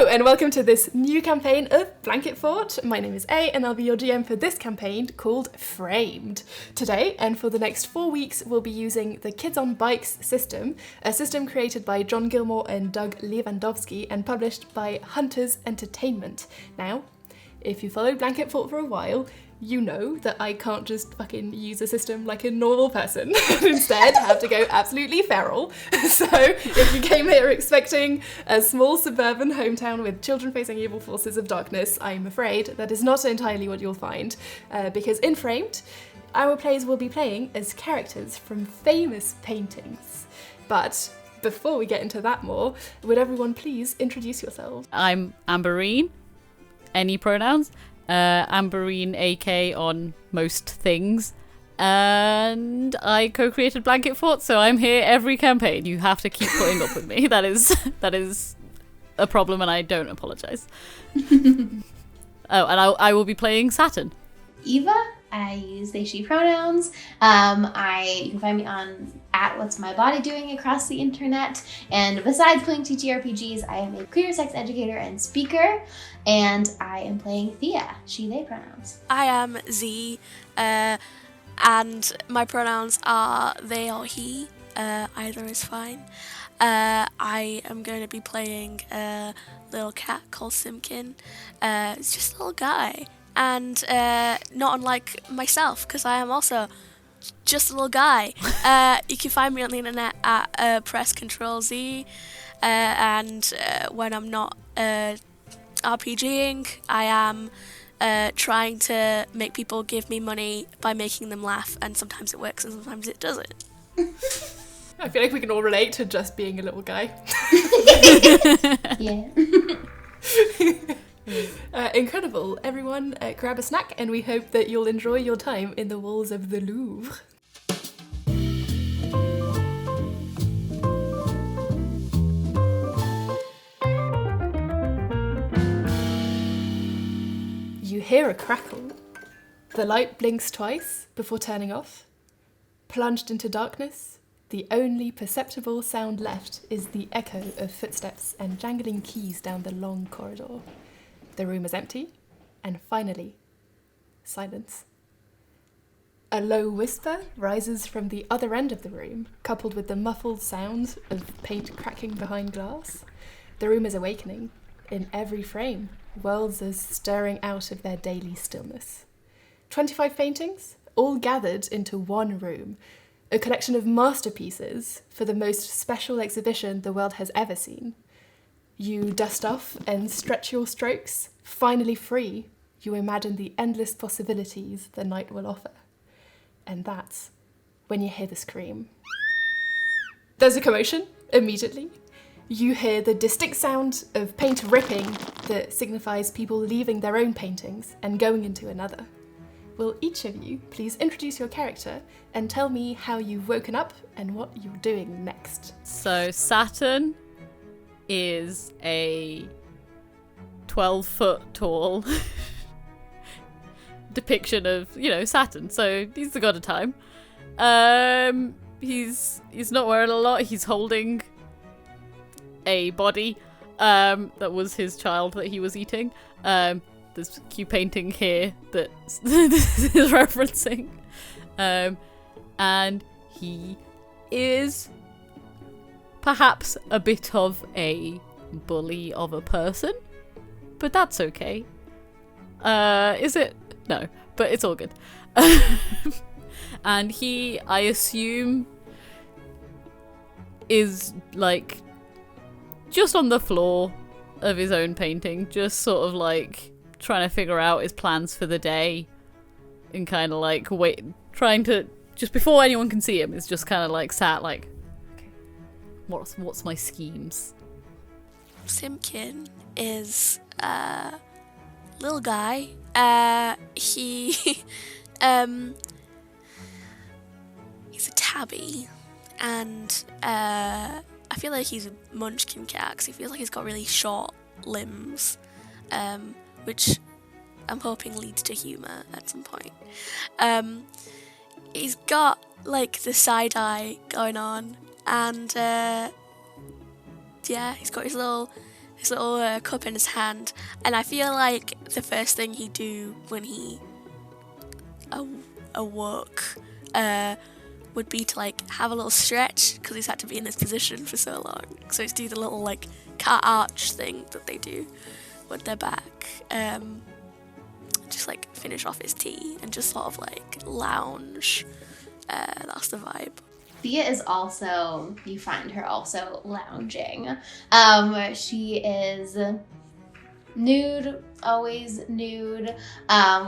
Hello and welcome to this new campaign of Blanket Fort. My name is A and I'll be your GM for this campaign called Framed. Today and for the next 4 weeks we'll be using the Kids on Bikes system, a system created by John Gilmore and Doug Lewandowski and published by Hunters Entertainment. Now, if you followed Blanket Fort for a while, you know that I can't just fucking use a system like a normal person and instead have to go absolutely feral. So if you came here expecting a small suburban hometown with children facing evil forces of darkness, I'm afraid that is not entirely what you'll find, because in Framed, our players will be playing as characters from famous paintings. But before we get into that more, would everyone please introduce yourselves? I'm Ambereen, any pronouns. Ambereen AK on most things, and I co-created Blanket Fort, so I'm here every campaign. You have to keep putting up with me. That is a problem, and I don't apologize. And I will be playing Saturn. Eva, I use they she pronouns. You can find me on @what'smybody_doing across the internet. And besides playing TTRPGs, I am a queer sex educator and speaker, and I am playing Thea, she, they pronouns. I am Z, and my pronouns are they or he. Either is fine. I am going to be playing a little cat called Simpkin. It's just a little guy. And not unlike myself, because I am also just a little guy. You can find me on the internet at press Control Z, and when I'm not RPGing, I am trying to make people give me money by making them laugh, and sometimes it works and sometimes it doesn't. I feel like we can all relate to just being a little guy. Yeah. Incredible. Everyone, grab a snack and we hope that you'll enjoy your time in the walls of the Louvre. You hear a crackle. The light blinks twice before turning off. Plunged into darkness, the only perceptible sound left is the echo of footsteps and jangling keys down the long corridor. The room is empty, and finally, silence. A low whisper rises from the other end of the room, coupled with the muffled sound of paint cracking behind glass. The room is awakening. In every frame, worlds are stirring out of their daily stillness. 25 paintings, all gathered into one room, a collection of masterpieces for the most special exhibition the world has ever seen. You dust off and stretch your strokes. Finally free, you imagine the endless possibilities the night will offer. And that's when you hear the scream. There's a commotion immediately. You hear the distinct sound of paint ripping that signifies people leaving their own paintings and going into another. Will each of you please introduce your character and tell me how you've woken up and what you're doing next? So Saturn is a 12-foot tall depiction of, Saturn. So he's the god of time. He's not wearing a lot. He's holding a body that was his child that he was eating. There's a cute painting here that this is referencing. And he is perhaps a bit of a bully of a person, but that's okay. Is it? No, but it's all good. And he, I assume, is like just on the floor of his own painting, just sort of like trying to figure out his plans for the day and kind of like trying to, just before anyone can see him, is just kind of like sat like, okay, what's my schemes? Simpkin is a little guy. He's a tabby, and I feel like he's a munchkin cat because he feels like he's got really short limbs, which I'm hoping leads to humour at some point. He's got like the side eye going on, and yeah, he's got his his little cup in his hand, and I feel like the first thing he'd do when he awoke would be to like have a little stretch, because he's had to be in this position for so long. So he's do the little like cat arch thing that they do with their back. Just like finish off his tea and just sort of like lounge. That's the vibe. Thea is also, you find her also lounging. She is nude, always nude,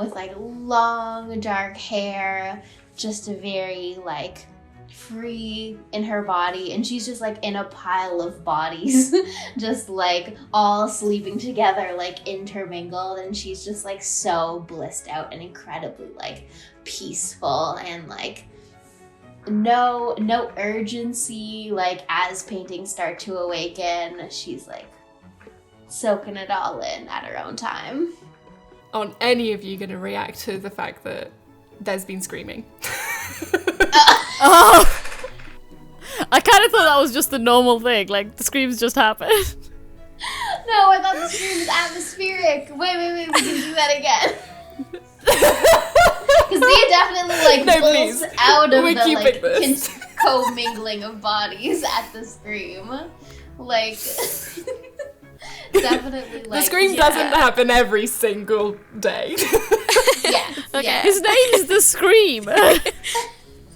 with like long dark hair, just very like free in her body, and she's just like in a pile of bodies, just like all sleeping together, like intermingled, and she's just like so blissed out and incredibly like peaceful, and like no urgency. Like as paintings start to awaken, she's like soaking it all in at her own time. Aren't any of you going to react to the fact that there's been screaming? Oh! I kind of thought that was just the normal thing, like the screams just happen. No, I thought the scream was atmospheric. Wait, we can do that again. Because Thea definitely like pulls out of the like commingling of bodies at the scream. Like definitely like the scream doesn't happen every single day. Yeah. Okay. Yeah. His name is the Scream.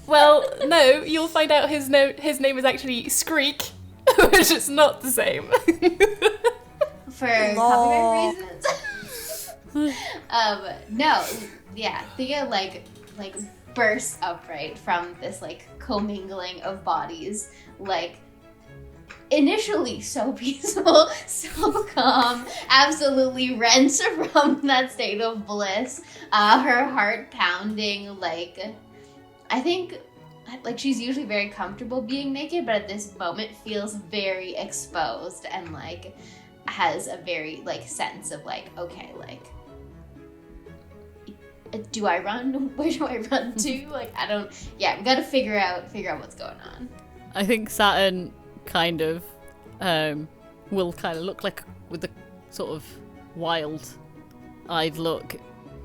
Well, no, you'll find out his name is actually Screak, which is not the same. For copyright reasons. No, yeah, Thea like bursts upright from this like commingling of bodies, like initially so peaceful, so calm, absolutely rent from that state of bliss. Her heart pounding, like I think like she's usually very comfortable being naked, but at this moment feels very exposed and like has a very like sense of like, okay, like do I run? Where do I run to? Like I don't. Yeah, we gotta figure out what's going on. I think Saturn kind of will kind of look like with the sort of wild-eyed look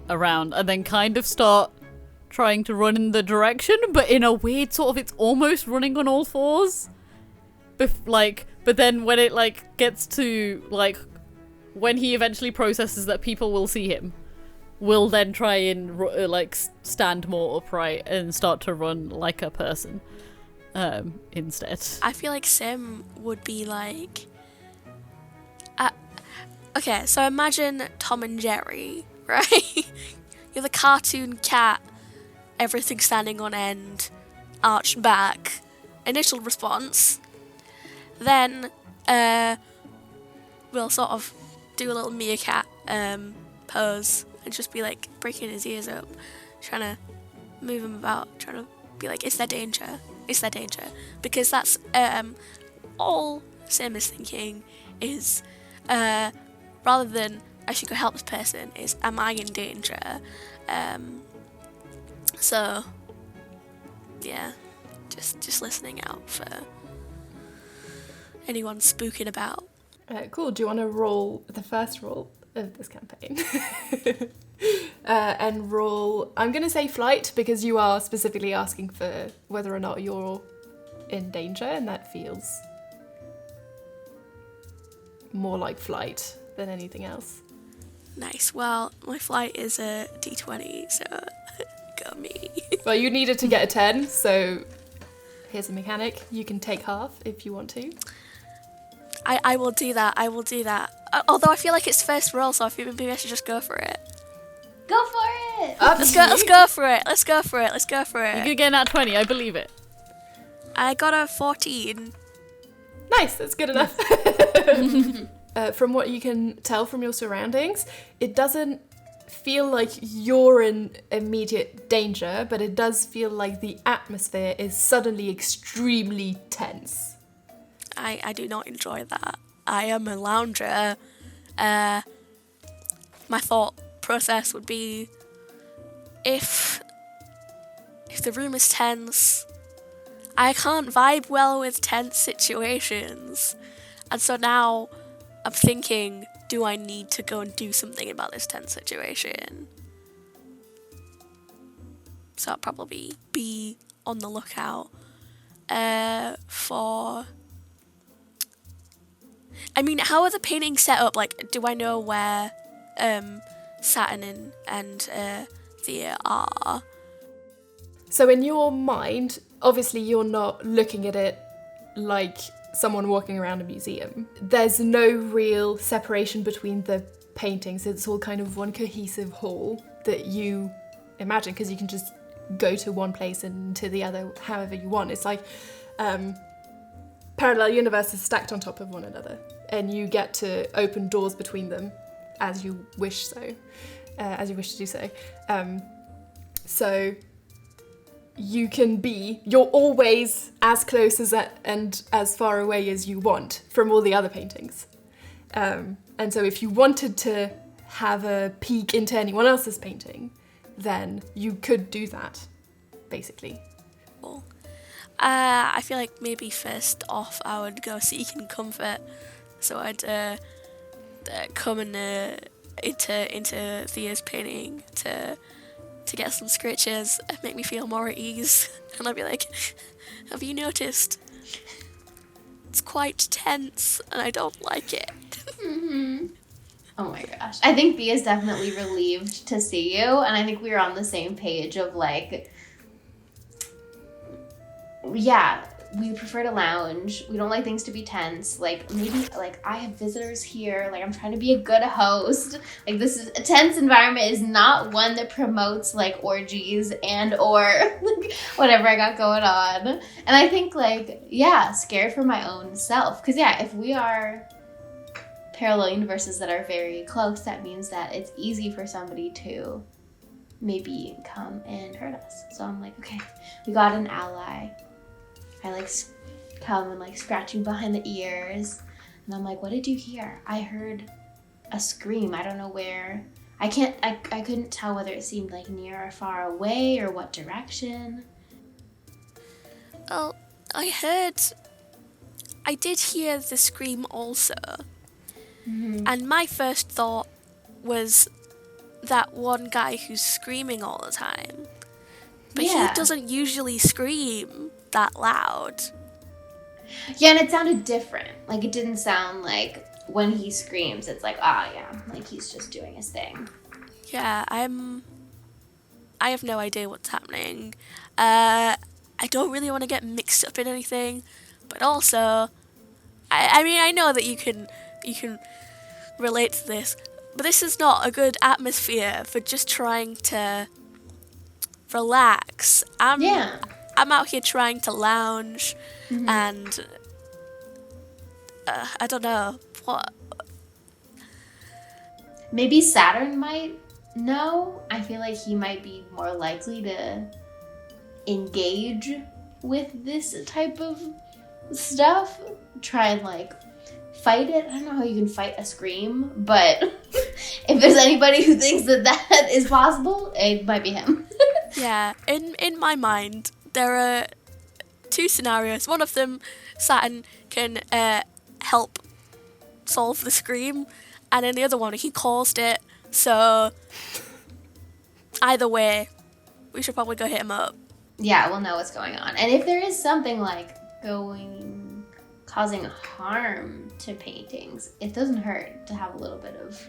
around, and then kind of start trying to run in the direction, but in a weird sort of, it's almost running on all fours. But then when it like gets to like when he eventually processes that people will see him, will then try and like stand more upright and start to run like a person instead. I feel like Sim would be like okay, so imagine Tom and Jerry, right? You're the cartoon cat, everything standing on end, arched back. Initial response. Then we'll sort of do a little meerkat pose and just be like breaking his ears up, trying to move him about, trying to be like, is there danger? Is there danger? Because that's all Sim is thinking is rather than I should go help this person, is am I in danger? So yeah, just listening out for anyone spooking about. Cool. Do you want to roll the first roll of this campaign? And roll, I'm going to say flight, because you are specifically asking for whether or not you're in danger, and that feels more like flight than anything else. Nice. Well, my flight is a D20, so go me. Well, you needed to get a 10, so here's a mechanic. You can take half if you want to. I will do that. I will do that. Although I feel like it's first roll, so I feel maybe I should just go for it. Go for it! Let's go for it. Let's go for it. Let's go for it. You're gonna get that 20, I believe it. I got a 14. Nice, that's good enough. From what you can tell from your surroundings, it doesn't feel like you're in immediate danger, but it does feel like the atmosphere is suddenly extremely tense. I do not enjoy that. I am a lounger. My thought process would be if the room is tense, I can't vibe well with tense situations. And so now I'm thinking, do I need to go and do something about this tense situation? So I'll probably be on the lookout for... I mean, how are the paintings set up? Like, do I know where Saturn and Thea are? So in your mind, obviously you're not looking at it like someone walking around a museum. There's no real separation between the paintings. It's all kind of one cohesive hall that you imagine, because you can just go to one place and to the other however you want. It's like parallel universes stacked on top of one another, and you get to open doors between them as you wish to do so. So you're always as close as and as far away as you want from all the other paintings. And so if you wanted to have a peek into anyone else's painting, then you could do that, basically. Cool. I feel like maybe first off I would go seeking comfort. So I'd come into Thea's painting to get some scratches and make me feel more at ease. And I'd be like, have you noticed? It's quite tense and I don't like it. Mm-hmm. Oh my gosh. I think Thea's definitely relieved to see you, and I think we were on the same page of like, yeah, we prefer to lounge. We don't like things to be tense. Like, maybe, like, I have visitors here. Like, I'm trying to be a good host. Like, this is a tense environment is not one that promotes, like, orgies and or like, whatever I got going on. And I think, like, yeah, scared for my own self. Because, yeah, if we are parallel universes that are very close, that means that it's easy for somebody to maybe come and hurt us. So I'm like, okay, we got an ally. I like come and like scratching behind the ears, and I'm like, what did you hear? I heard a scream. I don't know where. I couldn't tell whether it seemed like near or far away or what direction. Well, I did hear the scream also. Mm-hmm. And my first thought was that one guy who's screaming all the time. But he doesn't usually scream that loud. Yeah, and it sounded different. Like, it didn't sound like when he screams, it's like, yeah, like he's just doing his thing. Yeah, I have no idea what's happening. I don't really want to get mixed up in anything, but also, I mean, I know that you can relate to this, but this is not a good atmosphere for just trying to relax. I'm out here trying to lounge, mm-hmm. and I don't know what. Maybe Saturn might know. I feel like he might be more likely to engage with this type of stuff. Try and like fight it. I don't know how you can fight a scream, but if there's anybody who thinks that is possible, it might be him. Yeah, in my mind, there are two scenarios. One of them, Saturn can help solve the scream, and in the other one, he caused it. So either way, we should probably go hit him up. Yeah, we'll know what's going on. And if there is something like causing harm to paintings, it doesn't hurt to have a little bit of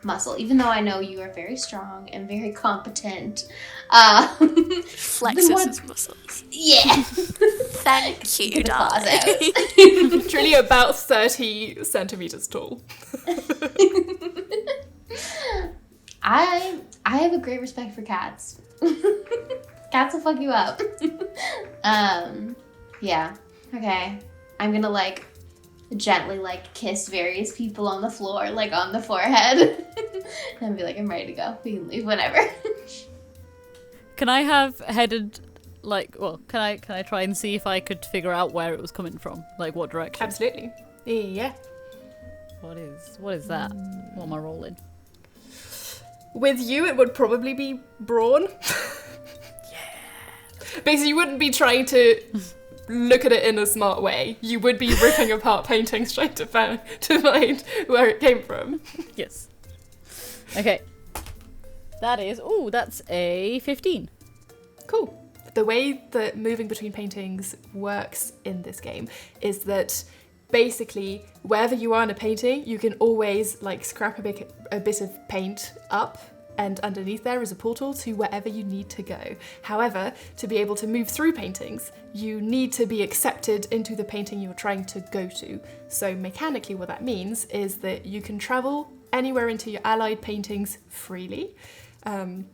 muscle, even though I know you are very strong and very competent. Flexes his muscles. Yeah. Thank you, darling. Truly about 30 centimeters tall. I have a great respect for cats. Cats will fuck you up. Yeah. Okay. I'm gonna like gently like kiss various people on the floor, like on the forehead, and be like, I'm ready to go. We can leave whenever. Can I have headed like, well, can I try and see if I could figure out where it was coming from? Like what direction? Absolutely. Yeah. What is that? What am I rolling? With you, it would probably be brawn. Yeah. Basically, you wouldn't be trying to look at it in a smart way, you would be ripping apart paintings trying to find where it came from. Yes. Okay. That's a 15. Cool. The way that moving between paintings works in this game is that basically wherever you are in a painting, you can always like scrap a bit of paint up, and underneath there is a portal to wherever you need to go. However, to be able to move through paintings, you need to be accepted into the painting you're trying to go to. So mechanically what that means is that you can travel anywhere into your allied paintings freely, in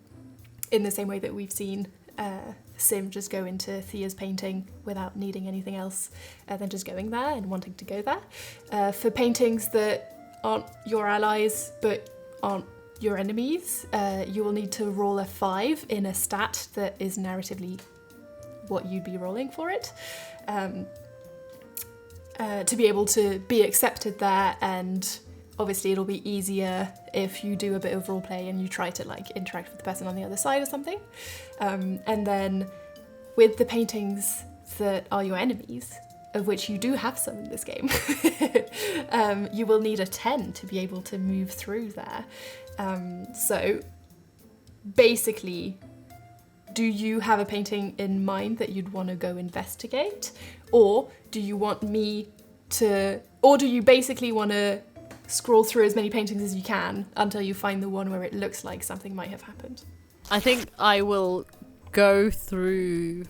the same way that we've seen Sim just go into Thea's painting without needing anything else than just going there and wanting to go there. For paintings that aren't your allies but aren't your enemies, you will need to roll a 5 in a stat that is narratively what you'd be rolling for it, to be able to be accepted there. And obviously it'll be easier if you do a bit of roleplay and you try to like interact with the person on the other side or something. And then with the paintings that are your enemies, of which you do have some in this game, you will need a 10 to be able to move through there. So basically, do you have a painting in mind that you'd want to go investigate? Or do you want me to, or do you basically want to scroll through as many paintings as you can until you find the one where it looks like something might have happened? I think I will go through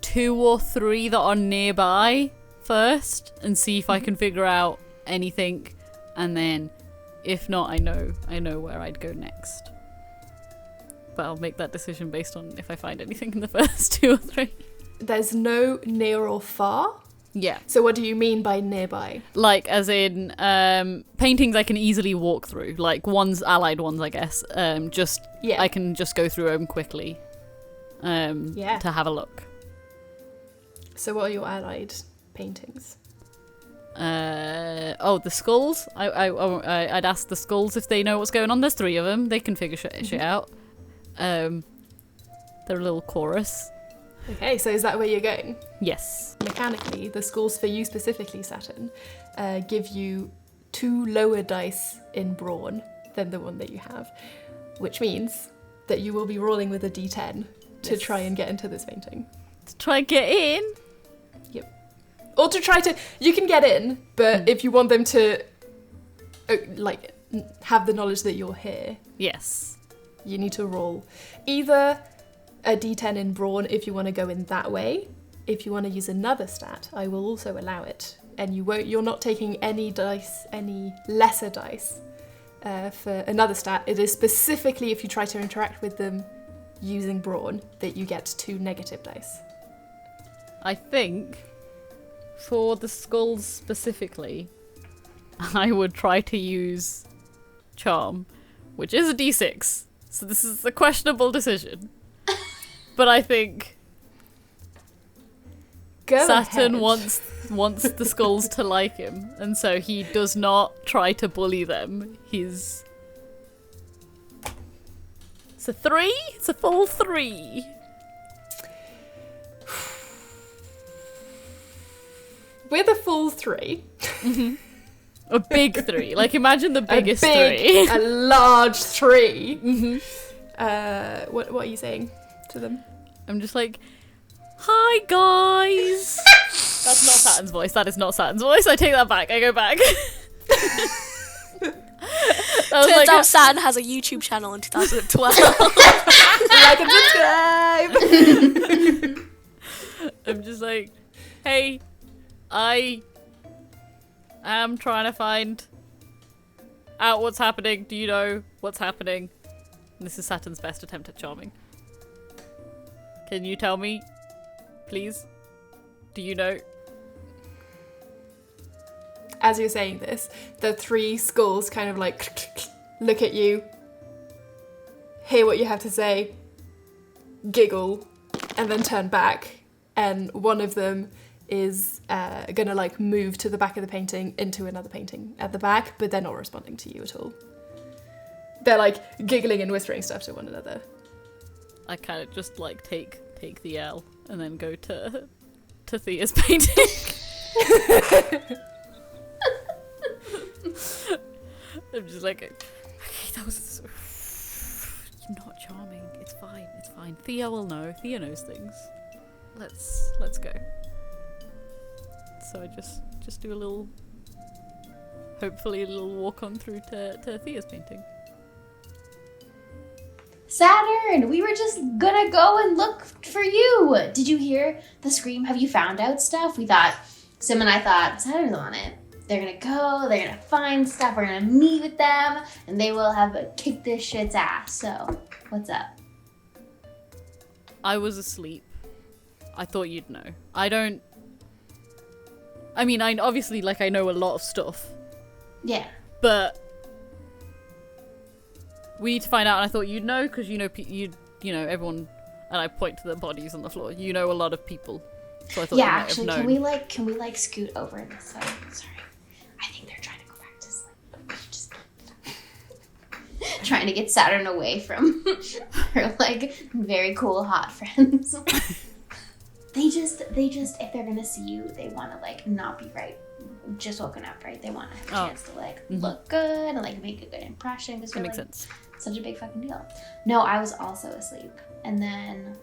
2 or 3 that are nearby first and see if I can figure out anything, and then if not, I know where I'd go next. But I'll make that decision based on if I find anything in the first 2 or 3. There's no near or far? Yeah. So what do you mean by nearby? Like, as in, paintings I can easily walk through. Like, allied ones, I guess. I can just go through them quickly to have a look. So what are your allied paintings? The skulls. I'd ask the skulls if they know what's going on. There's 3 of them. They can figure shit out. They're a little chorus. Okay, so is that where you're going? Yes. Mechanically, the skulls for you specifically, Saturn, give you 2 lower dice in brawn than the one that you have, which means that you will be rolling with a d10 to try and get into this painting. To try and get in? Yep. Or to try to... You can get in, but if you want them to, have the knowledge that you're here... Yes. You need to roll either a d10 in brawn if you want to go in that way. If you want to use another stat, I will also allow it. And you're not taking any lesser dice for another stat. It is specifically if you try to interact with them using brawn that you get 2 negative dice. I think for the skulls specifically, I would try to use charm, which is a d6. So this is a questionable decision. But I think Saturn wants the skulls to like him, and so he does not try to bully them. It's a 3? It's a full 3. With a full 3. A big 3. Like, imagine the biggest 3. A large 3. Mm-hmm. What are you saying to them? I'm just like, hi guys. That's not Saturn's voice. That is not Saturn's voice. I take that back. I go back. Turns out Saturn has a YouTube channel in 2012. Like and subscribe. I'm just like, hey, I am trying to find out what's happening. Do you know what's happening? And this is Saturn's best attempt at charming. Can you tell me, please? Do you know? As you're saying this, the 3 skulls kind of like look at you, hear what you have to say, giggle, and then turn back. And one of them is gonna like move to the back of the painting into another painting at the back, but they're not responding to you at all. They're like giggling and whispering stuff to one another. I kind of just like take the L and then go to to Thea's painting. I'm just like, okay, that was not charming. It's fine. It's fine. Thea will know. Thea knows things. Let's go. So I just do a little, hopefully a little walk on through to Thea's painting. Saturn, we were just gonna go and look for you. Did you hear the scream? Have you found out stuff? Sim and I thought Saturn's on it. They're gonna go, they're gonna find stuff, we're gonna meet with them, and they will have kicked this shit's ass. So, what's up? I was asleep. I thought you'd know. I obviously, like, I know a lot of stuff. Yeah. But we need to find out, and I thought you'd know, because you know everyone, and I point to the bodies on the floor. You know a lot of people, so I thought you might have known. Can we scoot over this way? Sorry, I think they're trying to go back to sleep. Just trying to get Saturn away from her very cool hot friends. They just if they're gonna see you, they want to not be just woken up, right? They want to have a chance to look good and make a good impression, because that makes sense. Such a big fucking deal. No, I was also asleep, and then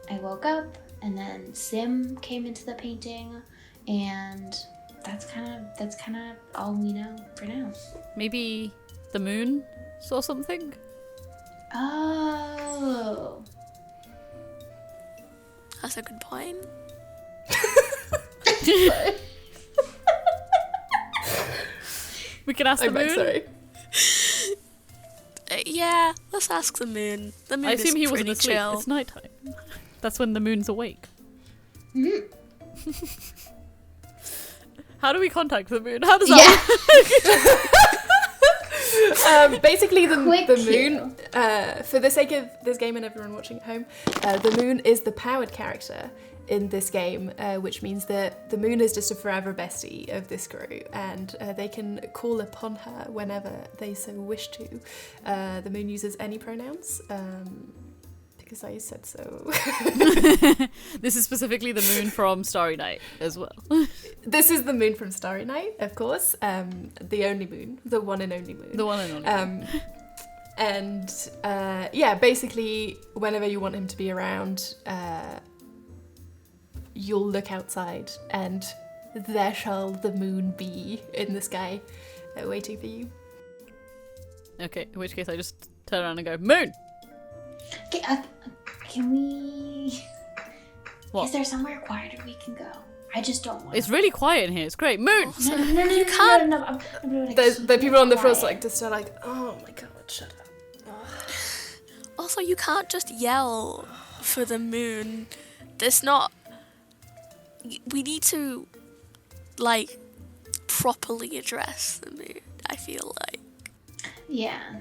I woke up, and then Sim came into the painting, and that's kind of all we know for now. Maybe the moon saw something? Oh, that's a good point. We can ask the moon. Sorry. Yeah, let's ask the moon. The moon I assume he is wasn't pretty asleep. chill. It's nighttime. That's when the moon's awake. Mm-hmm. How do we contact the moon? How does that work? Basically, the Quick moon, for the sake of this game and everyone watching at home, the moon is the powered character in this game, which means that the moon is just a forever bestie of this crew, and they can call upon her whenever they so wish to. The moon uses any pronouns, because I said so. This is specifically the moon from Starry Night as well. This is the moon from Starry Night, of course. The only moon, the one and only moon. The one and only. And basically, whenever you want him to be around, you'll look outside, and there shall the moon be in the sky, waiting for you. Okay, in which case I just turn around and go, Moon! Okay, can we... What? Is there somewhere quieter we can go? I just don't want. It's really quiet in here. It's great. Moon! No, you can't. No, The people on the floor just are like, oh my god, shut up. Oh. Also, you can't just yell for the moon. There's not... We need to, properly address the moon, I feel like. Yeah.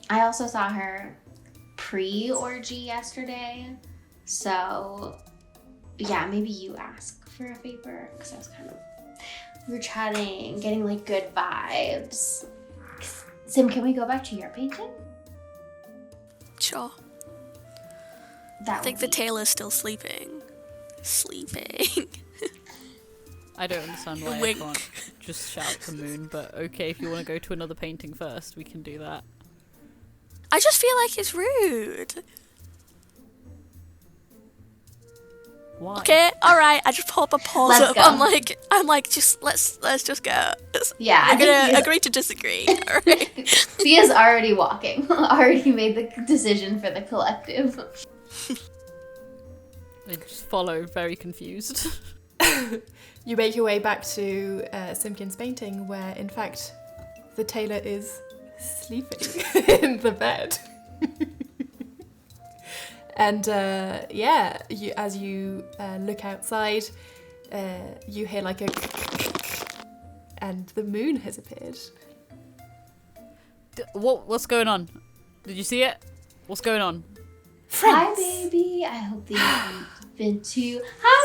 I also saw her pre-orgy yesterday, so yeah, maybe you ask for a favor, because I was we were chatting, getting good vibes. Sim, can we go back to your painting? Sure. I think the Tailor's still sleeping. I don't understand why I can't just shout the moon, but okay, if you want to go to another painting first, we can do that. I just feel like it's rude. Why? Okay, alright, I just pop a pause Let's up. go. I'm like, just let's just go. Yeah, I'm gonna agree to disagree. Alright. Thea's already walking. Already made the decision for the collective. I just follow, very confused. You make your way back to Simpkin's painting, where in fact the Tailor is sleeping in the bed. And as you look outside, you hear a and the moon has appeared. What's going on? Did you see it? What's going on? Friends. Hi, baby. I hope that you've been too. Hi.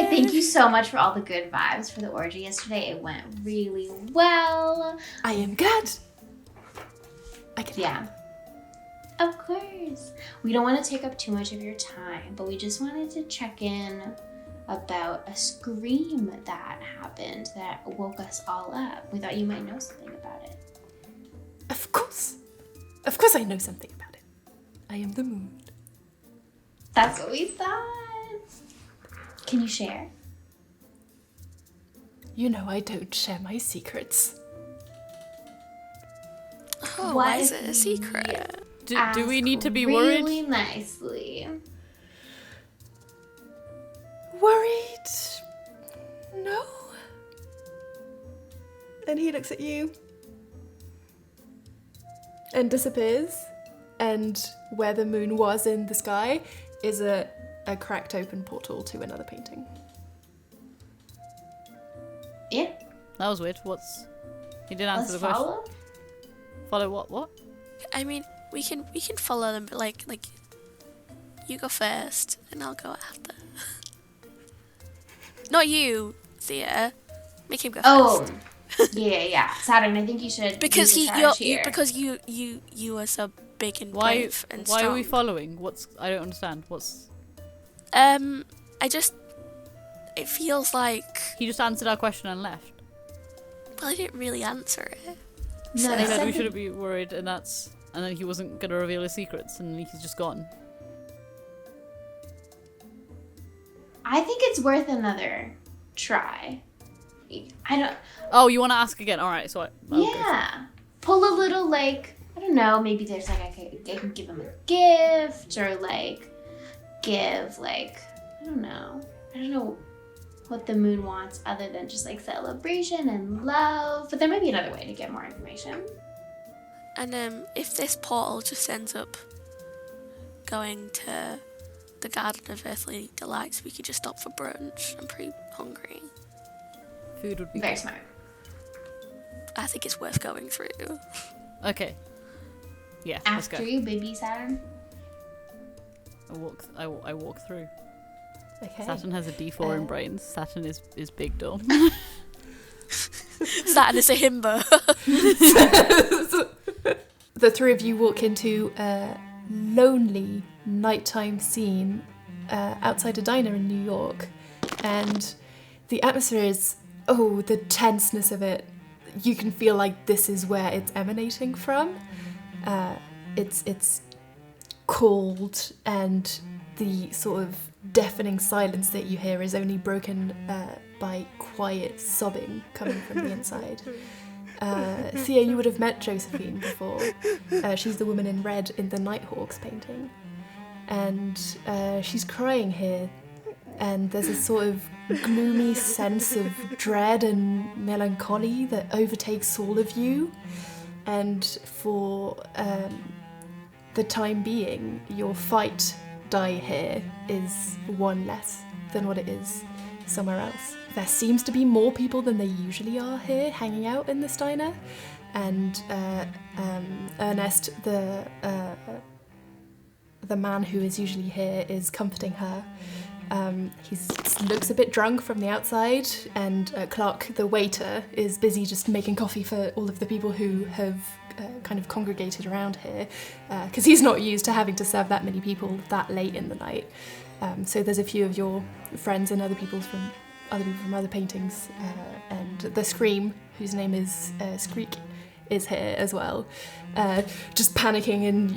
Thank you so much for all the good vibes for the orgy yesterday. It went really well. I am good. I can. Yeah. Of course. We don't want to take up too much of your time, but we just wanted to check in about a scream that happened that woke us all up. We thought you might know something about it. Of course. Of course I know something about it. I am the moon. That's what we thought. Can you share? You know I don't share my secrets. Oh, What why is if it a secret? Do we need to be really worried? nicely. Worried? No. And he looks at you and disappears. And where the moon was in the sky is a cracked open portal to another painting. Yeah. That was weird. He didn't answer Let's the question. follow. Follow what? What? I mean, we can follow them, but like you go first, and I'll go after. Not you, Thea. Make him go Oh, first. yeah. Saturn, I think you should. Because use the charge here. you are so big and Why? brave and Why strong. are we following? I don't understand. It feels like. He just answered our question and left. Well, I didn't really answer it. No, He they said said we that- shouldn't be worried, and then he wasn't gonna reveal his secrets, and he's just gone. I think it's worth another try. I don't. Oh, you want to ask again? All right. So Yeah. Pull a little, like, I don't know, maybe there's like, I can give him a gift, or like, give, like, I don't know what the moon wants other than just like celebration and love. But there might be another way to get more information. And if this portal just ends up going to the Garden of Earthly Delights, we could just stop for brunch. I'm pretty hungry. Food would be Very good. smart. I think it's worth going through. Okay. Yeah, let's After go. you, baby Saturn. I walk through. Okay. Saturn has a D4 in brains. Saturn is big dumb. Saturn is a himbo. The three of you walk into a lonely nighttime scene outside a diner in New York, and the atmosphere is, the tenseness of it. You can feel like this is where it's emanating from. It's cold, and the sort of deafening silence that you hear is only broken by quiet sobbing coming from the inside. Thea, you would have met Josephine before. She's the woman in red in the Nighthawks painting. And she's crying here. And there's a sort of gloomy sense of dread and melancholy that overtakes all of you. And for the time being, your fight die here is one less than what it is somewhere else. There seems to be more people than there usually are here hanging out in this diner, and Ernest, the man who is usually here, is comforting her. He looks a bit drunk from the outside, and Clark, the waiter, is busy just making coffee for all of the people who have kind of congregated around here, because he's not used to having to serve that many people that late in the night. So there's a few of your friends and other people from other paintings, and the Scream, whose name is Screek, is here as well, just panicking, and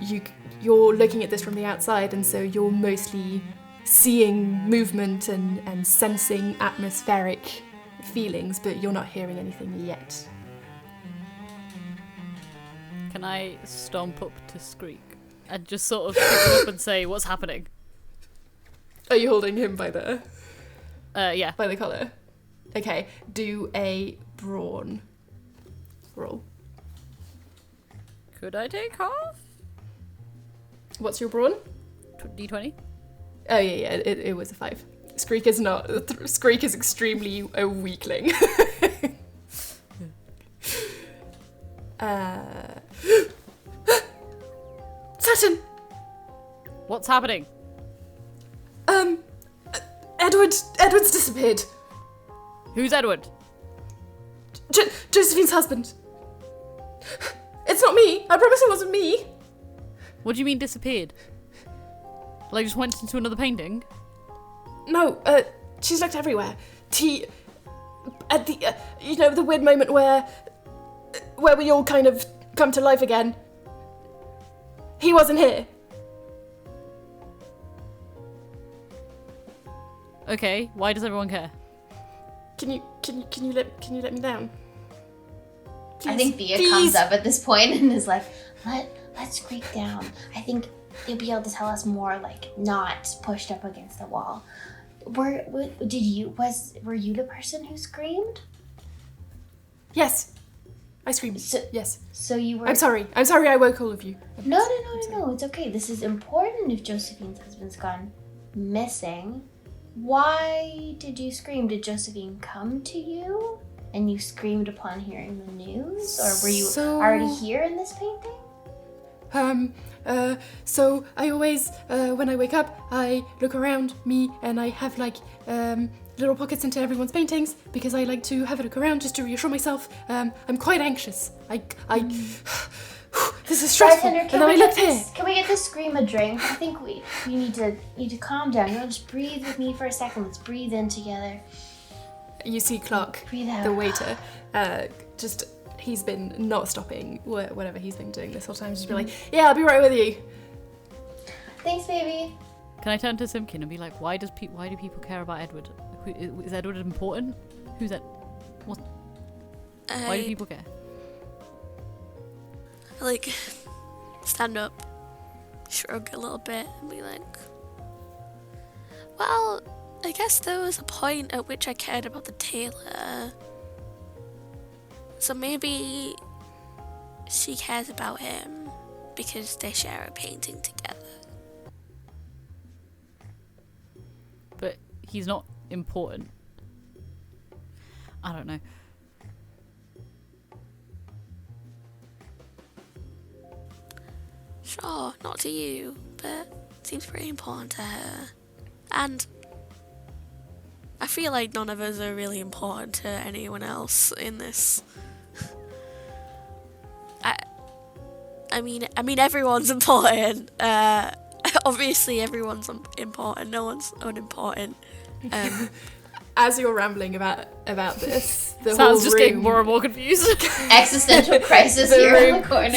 you're looking at this from the outside, and so you're mostly seeing movement and sensing atmospheric feelings, but you're not hearing anything yet. Can I stomp up to Screek and just sort of pick him up and say, "What's happening?" Are you holding him by the Yeah. by the collar? Okay, do a brawn roll. Could I take half? What's your brawn? D20. Oh yeah, it was a 5. Screek is not. Screek is extremely a weakling. Saturn! What's happening? Edward's disappeared. Who's Edward? Josephine's husband. It's not me. I promise it wasn't me. What do you mean disappeared? Like just went into another painting? No, she's looked everywhere. At the, the weird moment where we all kind of come to life again. He wasn't here. Okay, why does everyone care? Can you let me down? Please, I think Thea please. comes up at this point and is like, let's creep down. I think you'll be able to tell us more, like, not pushed up against the wall. Were you the person who screamed? Yes. I screamed. Yes. So you were... I'm sorry I woke all of you. No, it's okay. This is important if Josephine's husband's gone missing. Why did you scream? Did Josephine come to you and you screamed upon hearing the news? Or were you already here in this painting? So I always, when I wake up, I look around me and I have like, little pockets into everyone's paintings because I like to have a look around just to reassure myself. I'm quite anxious. This is stressful. Bartender, and then I looked here. Can we get this scream a drink? I think we need to calm down. You know, just breathe with me for a second. Let's breathe in together. You see Clark, Breathe out. the waiter, he's been not stopping whatever he's been doing this whole time. Just be like, yeah, I'll be right with you. Thanks, baby. Can I turn to Simpkin and be like, why do people care about Edward? Is Edward important? Who's that? What? Why do people care? Like, stand up, shrug a little bit, and be like, well, I guess there was a point at which I cared about the Tailor. So maybe she cares about him because they share a painting together. But he's not important. I don't know. Sure, not to you, but seems pretty important to her. And I feel like none of us are really important to anyone else in this. I mean, everyone's important. Obviously, everyone's important. No one's unimportant. As you're rambling about this, the Sounds whole just room, getting more and more confused. Existential crisis here in the corner.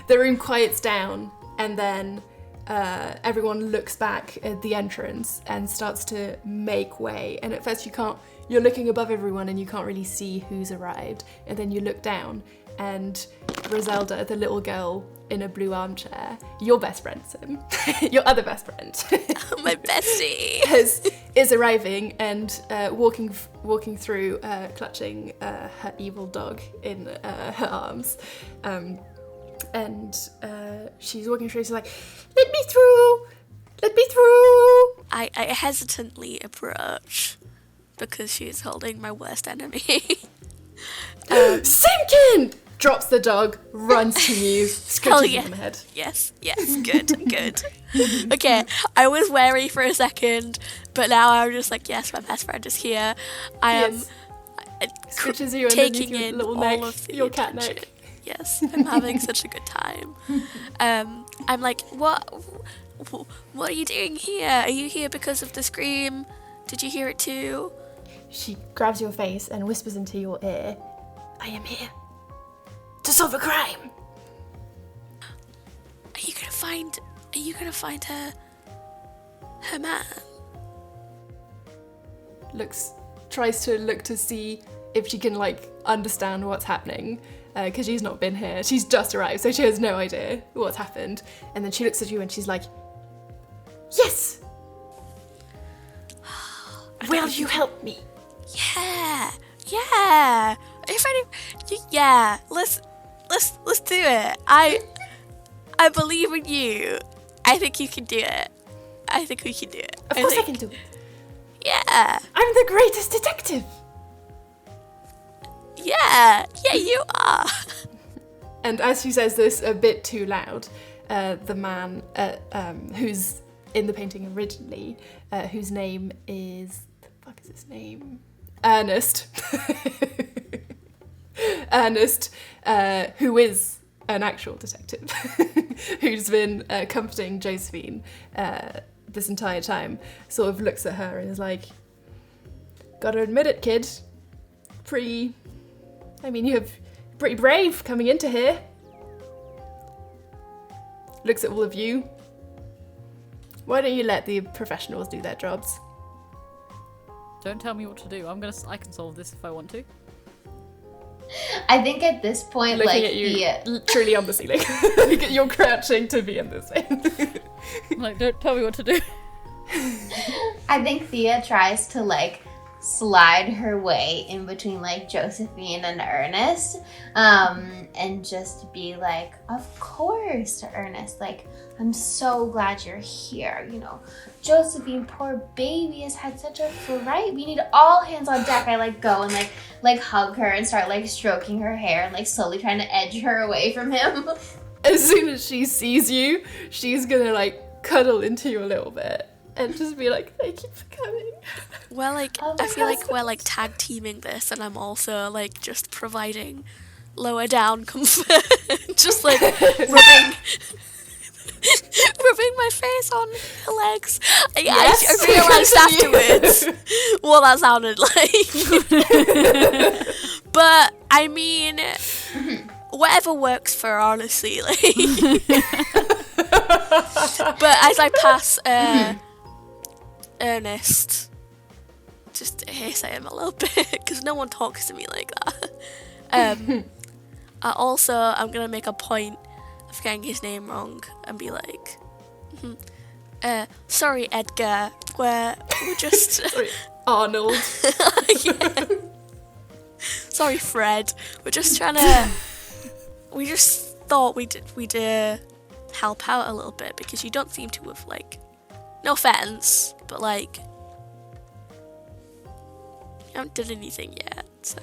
The room quiets down, and then everyone looks back at the entrance and starts to make way. And at first you're looking above everyone and you can't really see who's arrived. And then you look down and Griselda, the little girl in a blue armchair, your best friend, Sim, your other best friend, My bestie. is arriving and walking through, clutching her evil dog in her arms. And she's walking through, she's like, let me through! I hesitantly approach because she's holding my worst enemy. Simpkin! Drops the dog, runs to you, scratches you on the head. Yes, good. Okay, I was wary for a second, but now I'm just like, yes, my best friend is here. I am Scratches you taking underneath your in little all neck, of the your cat attention. neck. Yes, I'm having such a good time. I'm like, what are you doing here? Are you here because of the scream? Did you hear it too? She grabs your face and whispers into your ear, I am here to solve a crime. Are you gonna find her man? Tries to look to see if she can understand what's happening, because she's not been here. She's just arrived, so she has no idea what's happened. And then she looks at you and she's like, yes! Will you help me? Yeah. Let's do it. I believe in you. I think you can do it. I think we can do it. Of course I can do it. Yeah. I'm the greatest detective. Yeah, you are. And as she says this a bit too loud, the man who's in the painting originally, whose name is... the fuck is his name? Ernest. Ernest, who is an actual detective who's been comforting Josephine this entire time, sort of looks at her and is like, gotta admit it, kid. You're pretty brave coming into here. Looks at all of you. Why don't you let the professionals do their jobs? Don't tell me what to do. I can solve this if I want to. I think at this point, Looking like, at you, truly on the ceiling. You're crouching to be in this way. Like, don't tell me what to do. I think Thea tries to, like, slide her way in between, like, Josephine and Ernest, and just be like, of course, to Ernest, like, I'm so glad you're here, you know, Josephine, poor baby, has had such a fright, we need all hands on deck. I, like, go and, like hug her and start, like, stroking her hair and, like, slowly trying to edge her away from him. As soon as she sees you, she's gonna, like, cuddle into you a little bit and just be like, thank you for coming. Well, like, Oh, I feel like that's we're, like, tag teaming this, and I'm also, like, just providing lower down comfort. Just, like, rubbing my face on her legs. I realised afterwards what that sounded like. But, I mean, whatever works for her, honestly. Like. But as I pass Ernest, just hiss at him a little bit, because no one talks to me like that. I'm going to make a point of getting his name wrong and be like, sorry, Edgar, we're just... Sorry, Arnold. Yeah. Sorry, Fred. We're just trying to... We just thought we'd help out a little bit, because you don't seem to have, like... No offense, but, like... You haven't done anything yet, so...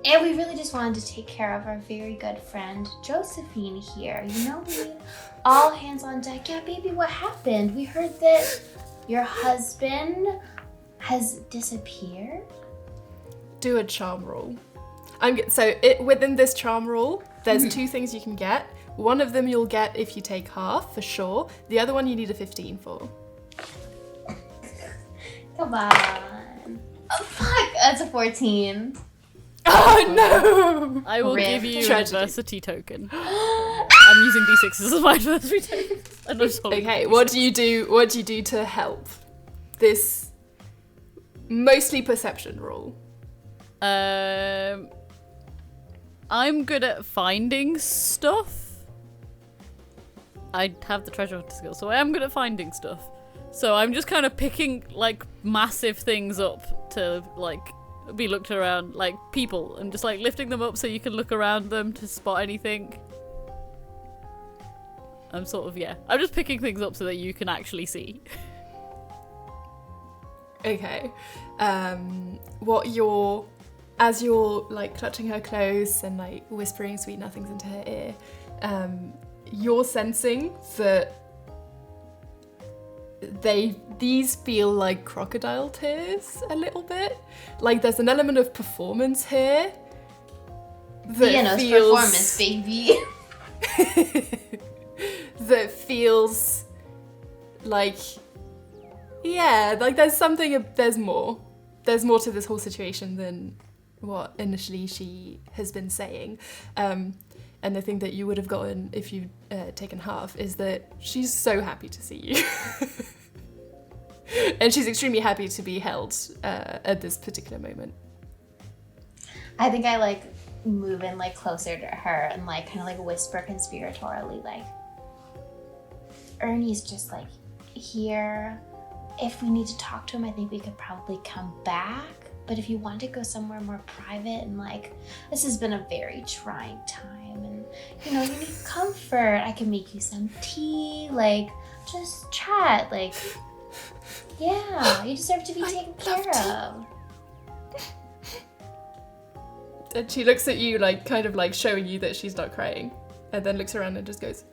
And we really just wanted to take care of our very good friend, Josephine here. You know, we need all hands on deck. Yeah, baby, what happened? We heard that your husband has disappeared. Do a charm roll. Within this charm roll, there's two things you can get. One of them you'll get if you take half, for sure. The other one you need a 15 for. Come on. Oh, fuck. That's a 14. Oh no! I will Rip. give you an Tragedy. adversity token. I'm using d6s as my adversity token. I'm not sure. Okay, what do you do? What do you do to help this mostly perception roll? I'm good at finding stuff. I have the treasure hunter skill, so I am good at finding stuff. So I'm just kind of picking, like, massive things up to, like, be looked around, like people, and just, like, lifting them up so you can look around them to spot anything. I'm just picking things up so that you can actually see. Okay. As you're, like, clutching her close and, like, whispering sweet nothings into her ear, you're sensing that these feel like crocodile tears a little bit. Like, there's an element of performance here that Performance, baby. that feels like, yeah, like there's more to this whole situation than what initially she has been saying. And the thing that you would have gotten if you'd taken half is that she's so happy to see you. And she's extremely happy to be held at this particular moment. I think I, like, move in, like, closer to her and, like, kind of, like, whisper conspiratorially, like, Ernie's just, like, here. If we need to talk to him, I think we could probably come back. But if you want to go somewhere more private and, like, this has been a very trying time and, you know, you need comfort. I can make you some tea, like, just chat, like, yeah, you deserve to be taken care of. And she looks at you, like, kind of, like, showing you that she's not crying, and then looks around and just goes...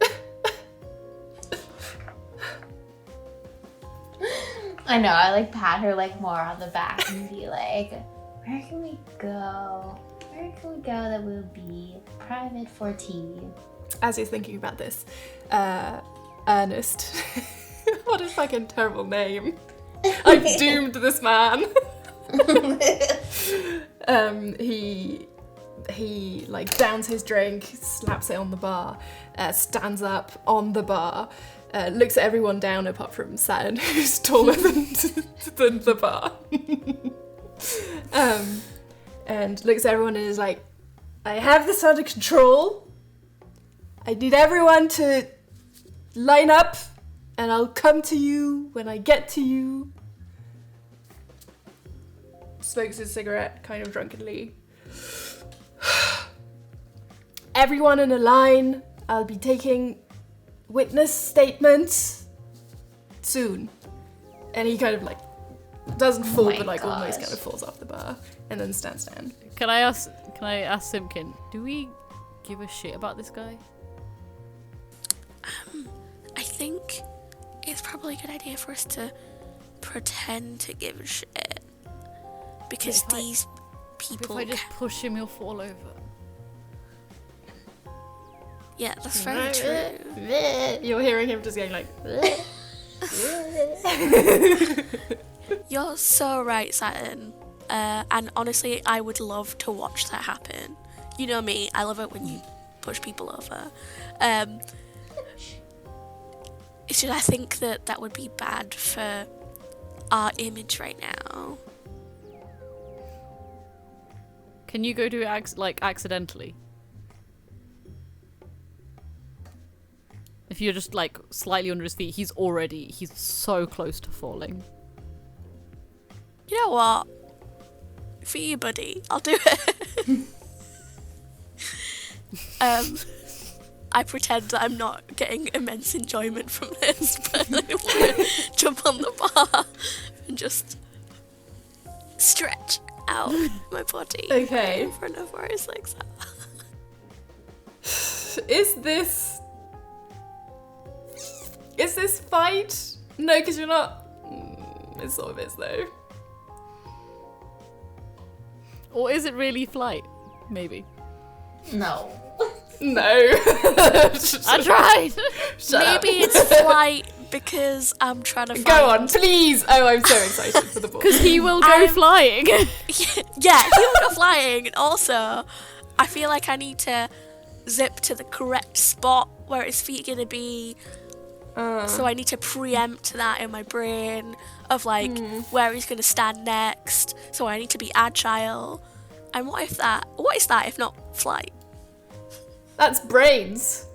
I know, I, like, pat her, like, more on the back and be like, where can we go? where can we go that will be private for tea? As he's thinking about this, Ernest. What a fucking terrible name. I've doomed this man. He like downs his drink, slaps it on the bar, stands up on the bar, looks at everyone down apart from Saturn, who's taller than the bar. And looks at everyone and is like, I have this under control. I need everyone to line up and I'll come to you when I get to you. Smokes his cigarette kind of drunkenly. Everyone in a line. I'll be taking witness statements soon. And he kind of like doesn't fall, but like almost kind of falls off the bar and then stands down. Can I ask Simpkin, do we give a shit about this guy? I think it's probably a good idea for us to pretend to give a shit. Because these people... If I just push him, he'll fall over. Yeah, that's very true. You're hearing him just going like... You're so right, Saturn. And honestly, I would love to watch that happen. You know me, I love it when you push people over. It's just I think that would be bad for our image right now. Can you go do it accidentally? If you're just like slightly under his feet, he's so close to falling. You know what? For you, buddy, I'll do it. I pretend that I'm not getting immense enjoyment from this, but I want to jump on the bar and just stretch out my body Okay. in front of where his legs are. Is this fight? No, because you're not... It sort of is, though. Or is it really flight? Maybe. No. No. I tried! Maybe it's flight because I'm trying to find... Go on, please! Oh, I'm so excited for the ball. Because he will go flying. Yeah, he will go flying. And also, I feel like I need to zip to the correct spot where his feet are going to be. So I need to preempt that in my brain of like where he's going to stand next. So I need to be agile. And what is that if not flight? That's brains.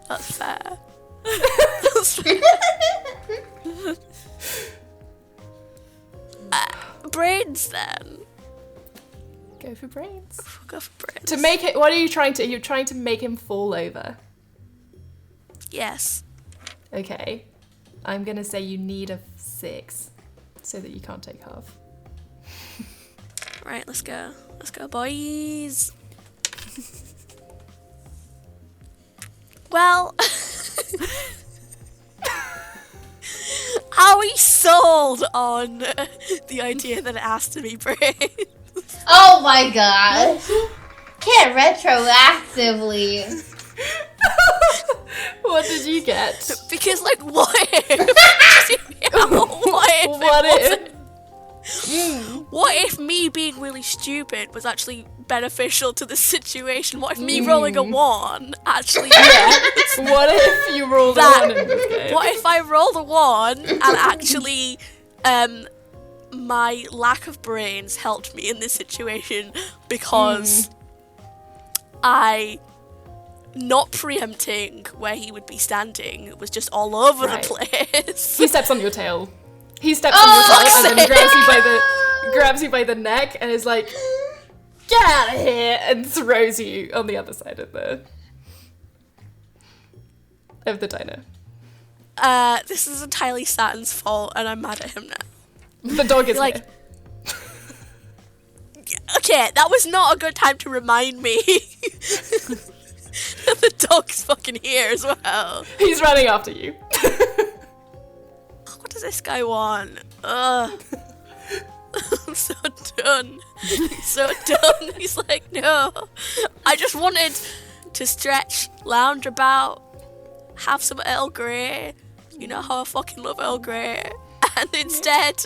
That's fair. Brains then. Go for brains. Go for brains. To make it, what are you trying to? You're trying to make him fall over. Yes. Okay. I'm gonna say you need a 6, so that you can't take half. Right, let's go. Let's go, boys. Well, are we sold on the idea that it has to be brains? Oh my gosh. Can't retroactively. What did you get? Because, like, what if? What if me being really stupid was actually beneficial to the situation? What if me rolling a 1 actually... What if you rolled a 1 in this game? What if I rolled a 1 and actually my lack of brains helped me in this situation because I, not preempting where he would be standing, was just all over the place. He steps on your tail. He steps on your tail and then grabs you by the neck and is like, get out of here, and throws you on the other side of the diner. This is entirely Saturn's fault and I'm mad at him now. The dog is like, here. Okay, that was not a good time to remind me. The dog's fucking here as well. He's running after you. What does this guy want? Ugh. done. He's so done. He's like, no. I just wanted to stretch, lounge about, have some Earl Grey. You know how I fucking love Earl Grey. And instead,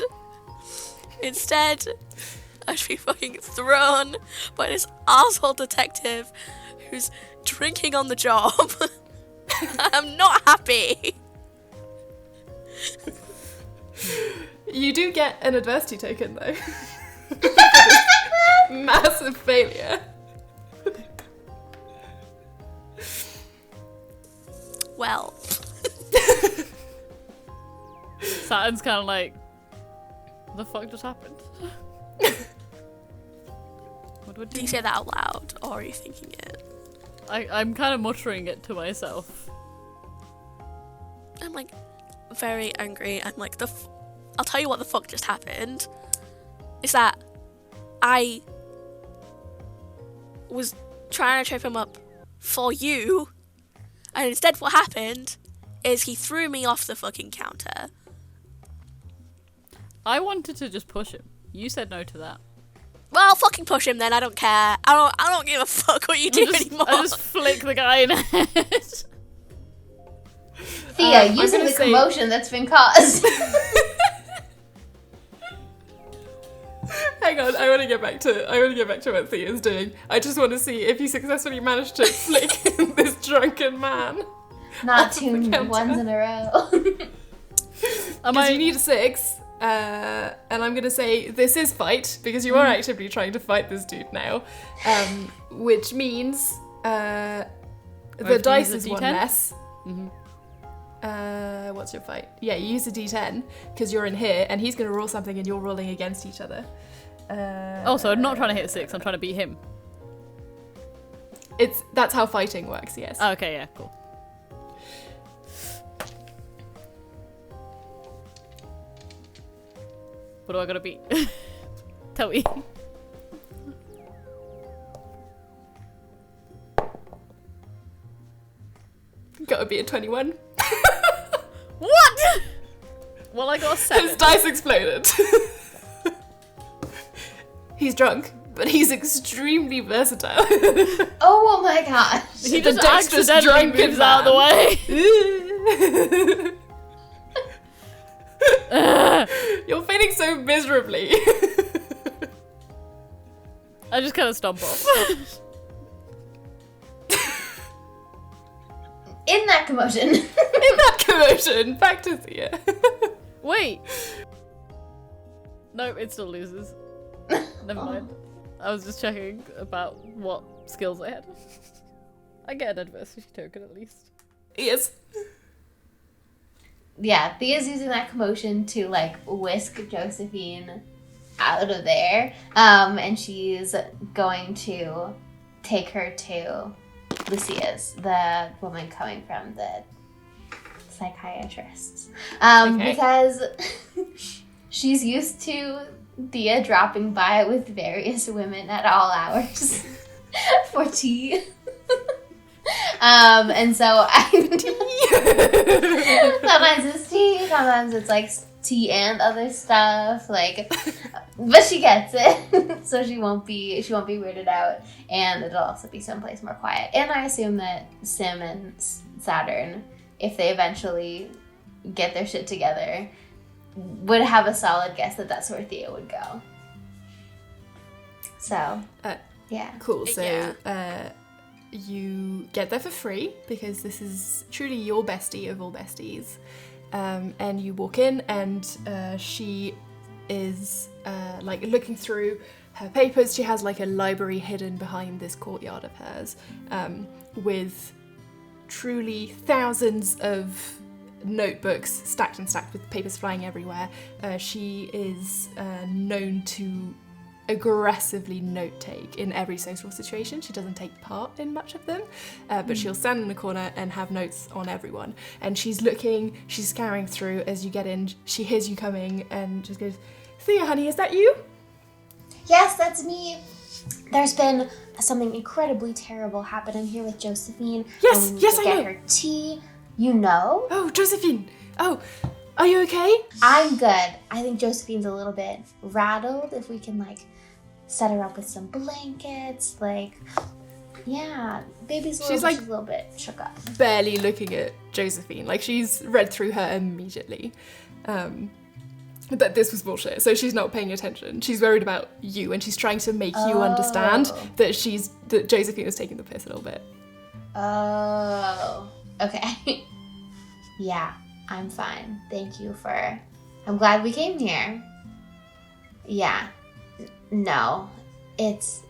I should be fucking thrown by this asshole detective who's drinking on the job. I'm not happy. You do get an adversity token, though. Massive failure. Well. Saturn's kind of like, what the fuck just happened? What would Do you say that out loud, or are you thinking it? I'm kind of muttering it to myself. I'm like very angry. I'm like, I'll tell you what the fuck just happened. Is that I was trying to trip him up for you, and instead what happened is he threw me off the fucking counter. I wanted to just push him. You said no to that. Well, fucking push him then. I don't care. I don't give a fuck what you do anymore. I just flick the guy in the head. Thea, using the commotion that's been caused. Hang on, I want to get back to what Thea's doing. I just want to see if you successfully managed to flick this drunken man. Not two ones in a row. Because you need a 6. And I'm going to say this is fight, because you are actively trying to fight this dude now. Which means the dice is one less. Mm-hmm. What's your fight? Yeah, you use a d10, because you're in here, and he's going to roll something and you're rolling against each other. So I'm not trying to hit a 6, I'm trying to beat him. That's how fighting works, yes. Oh, okay, yeah, cool. What do I gotta beat? Tell me. Gotta be a 21. What? Well, I got a 7. His dice exploded. He's drunk, but he's extremely versatile. Oh my gosh. He just accidentally moves out of the way. You're failing so miserably. I just kind of stomp off. In that commotion. Back to Thea. Wait. No, it still loses. Never mind. I was just checking about what skills I had. I get an adversity token at least. Yes. Yeah, Thea's using that commotion to whisk Josephine out of there. And she's going to take her to Lucia's, the woman coming from the psychiatrist. Because she's used to Thea dropping by with various women at all hours for tea. And so sometimes it's tea, sometimes it's tea and other stuff, but she gets it. So she won't be weirded out, and it'll also be someplace more quiet. And I assume that Sim and Saturn, if they eventually get their shit together, would have a solid guess that that's where Thea would go. So yeah, cool. So you get there for free, because this is truly your bestie of all besties. And you walk in, and she is looking through her papers. She has a library hidden behind this courtyard of hers, with truly thousands of notebooks stacked with papers flying everywhere. She is known to aggressively note take in every social situation. She doesn't take part in much of them, but she'll stand in the corner and have notes on everyone. And she's scouring through as you get in. She hears you coming and just goes, "Thea, honey, is that you?" Yes, that's me. There's been something incredibly terrible happening here with Josephine. Yes, I know. Get her tea. You know? Oh, Josephine. Oh, Are you okay? I'm good. I think Josephine's a little bit rattled. If we can, like, set her up with some blankets, like, yeah, baby's a little bit shook up. Barely looking at Josephine. Like, she's read through her immediately. That this was bullshit, so she's not paying attention. She's worried about you, and she's trying to make you understand that Josephine is taking the piss a little bit. Oh, okay. Yeah, I'm fine. Thank you I'm glad we came here. Yeah. No, it's...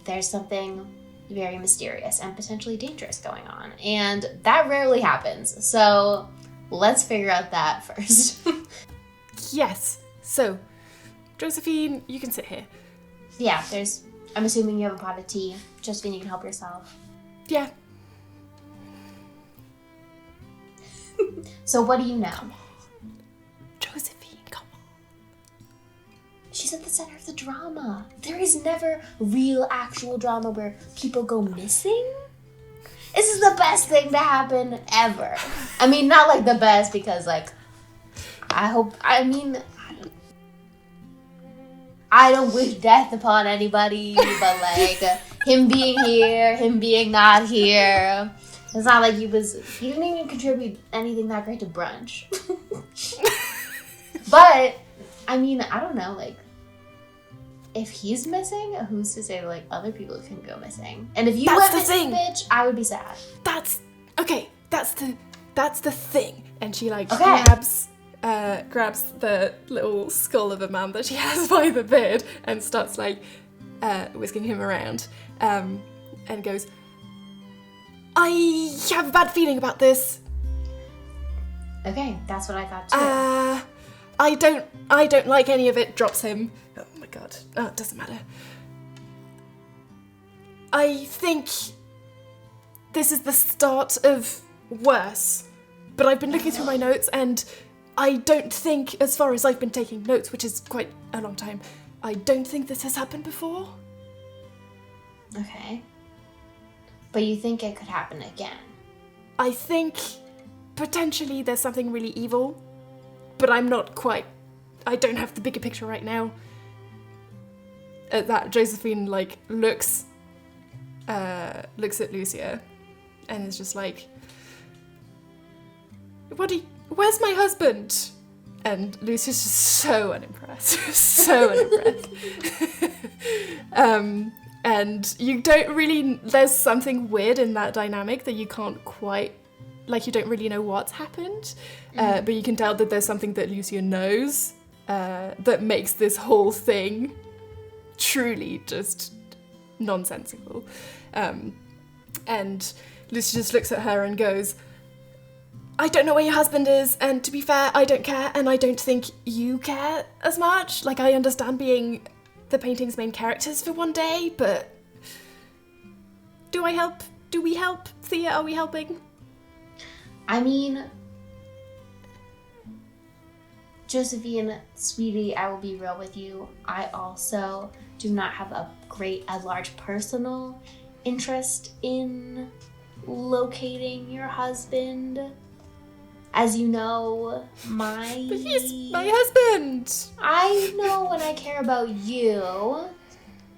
There's something very mysterious and potentially dangerous going on, and that rarely happens, so let's figure out that first. Yes, so, Josephine, you can sit here. Yeah, I'm assuming you have a pot of tea. Josephine, you can help yourself. Yeah. So what do you know? Come on. Josephine, come on. She's at the center of the drama. There is never real, actual drama where people go missing. This is the best thing to happen ever. I mean, not like the best because, like, I don't wish death upon anybody, but, like, him being here, him being not here, it's not like he didn't even contribute anything that great to brunch. But, I mean, I don't know, like, if he's missing, who's to say, like, other people can go missing? And if you went missing, bitch, I would be sad. That's the thing. And she, like, Okay. grabs the little skull of a man that she has by the bed and starts, like, whisking him around, and goes, I have a bad feeling about this. Okay, that's what I thought too. I don't like any of it. Drops him. Oh my god. Oh, it doesn't matter. I think this is the start of worse. But I've been looking through my notes, and I don't think, as far as I've been taking notes, which is quite a long time, I don't think this has happened before. Okay. But you think it could happen again? I think potentially there's something really evil, but I don't have the bigger picture right now. At that, Josephine, like, looks at Lucia and is just like, where's my husband? And Lucia's just so unimpressed. So unimpressed. And you don't really, there's something weird in that dynamic that you can't quite, like, you don't really know what's happened, but you can tell that there's something that Lucia knows that makes this whole thing truly just nonsensical. And Lucia just looks at her and goes, I don't know where your husband is, and to be fair, I don't care, and I don't think you care as much. Like, I understand being the painting's main characters for one day, but do I help? Do we help? Thea, are we helping? I mean, Josephine, sweetie, I will be real with you. I also do not have a large personal interest in locating your husband. As you know, But he's my husband! I know when I care about you,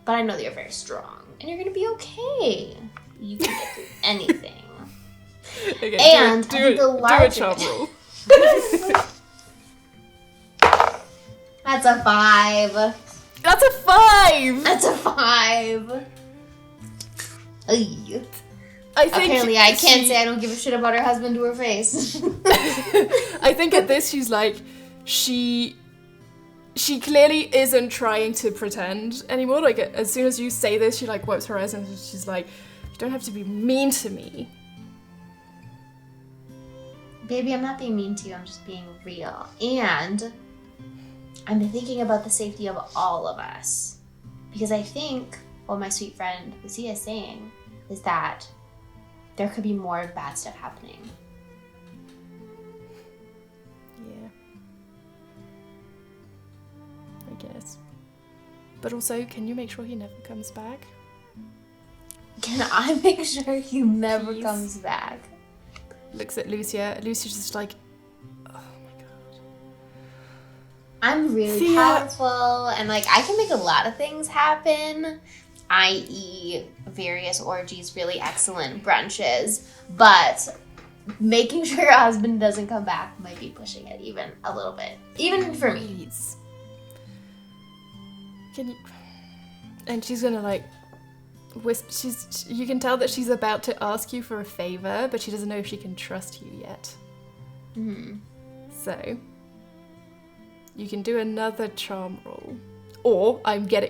but I know that you're very strong, and you're gonna be okay. You can get through anything. Okay, And do I think the a larger... charm roll. That's a 5. That's a 5! That's a 5. Ay. I think apparently I can't say I don't give a shit about her husband to her face. I think at this she's like, she clearly isn't trying to pretend anymore. Like, as soon as you say this, she, like, wipes her eyes and she's like, you don't have to be mean to me. Baby, I'm not being mean to you, I'm just being real. And I'm thinking about the safety of all of us. Because I think what my sweet friend Lucia is saying is that there could be more bad stuff happening. Yeah. I guess. But also, can you make sure he never comes back? Can I make sure he never Please. comes back? Looks at Lucia. Lucia's just like, oh my god. I'm really Thea. powerful, and like I can make a lot of things happen, i.e., various orgies, really excellent brunches. But making sure your husband doesn't come back might be pushing it even a little bit, even for me. Please. Can you? And she's gonna like whisper. You can tell that she's about to ask you for a favor, but she doesn't know if she can trust you yet. So you can do another charm roll, or I'm gonna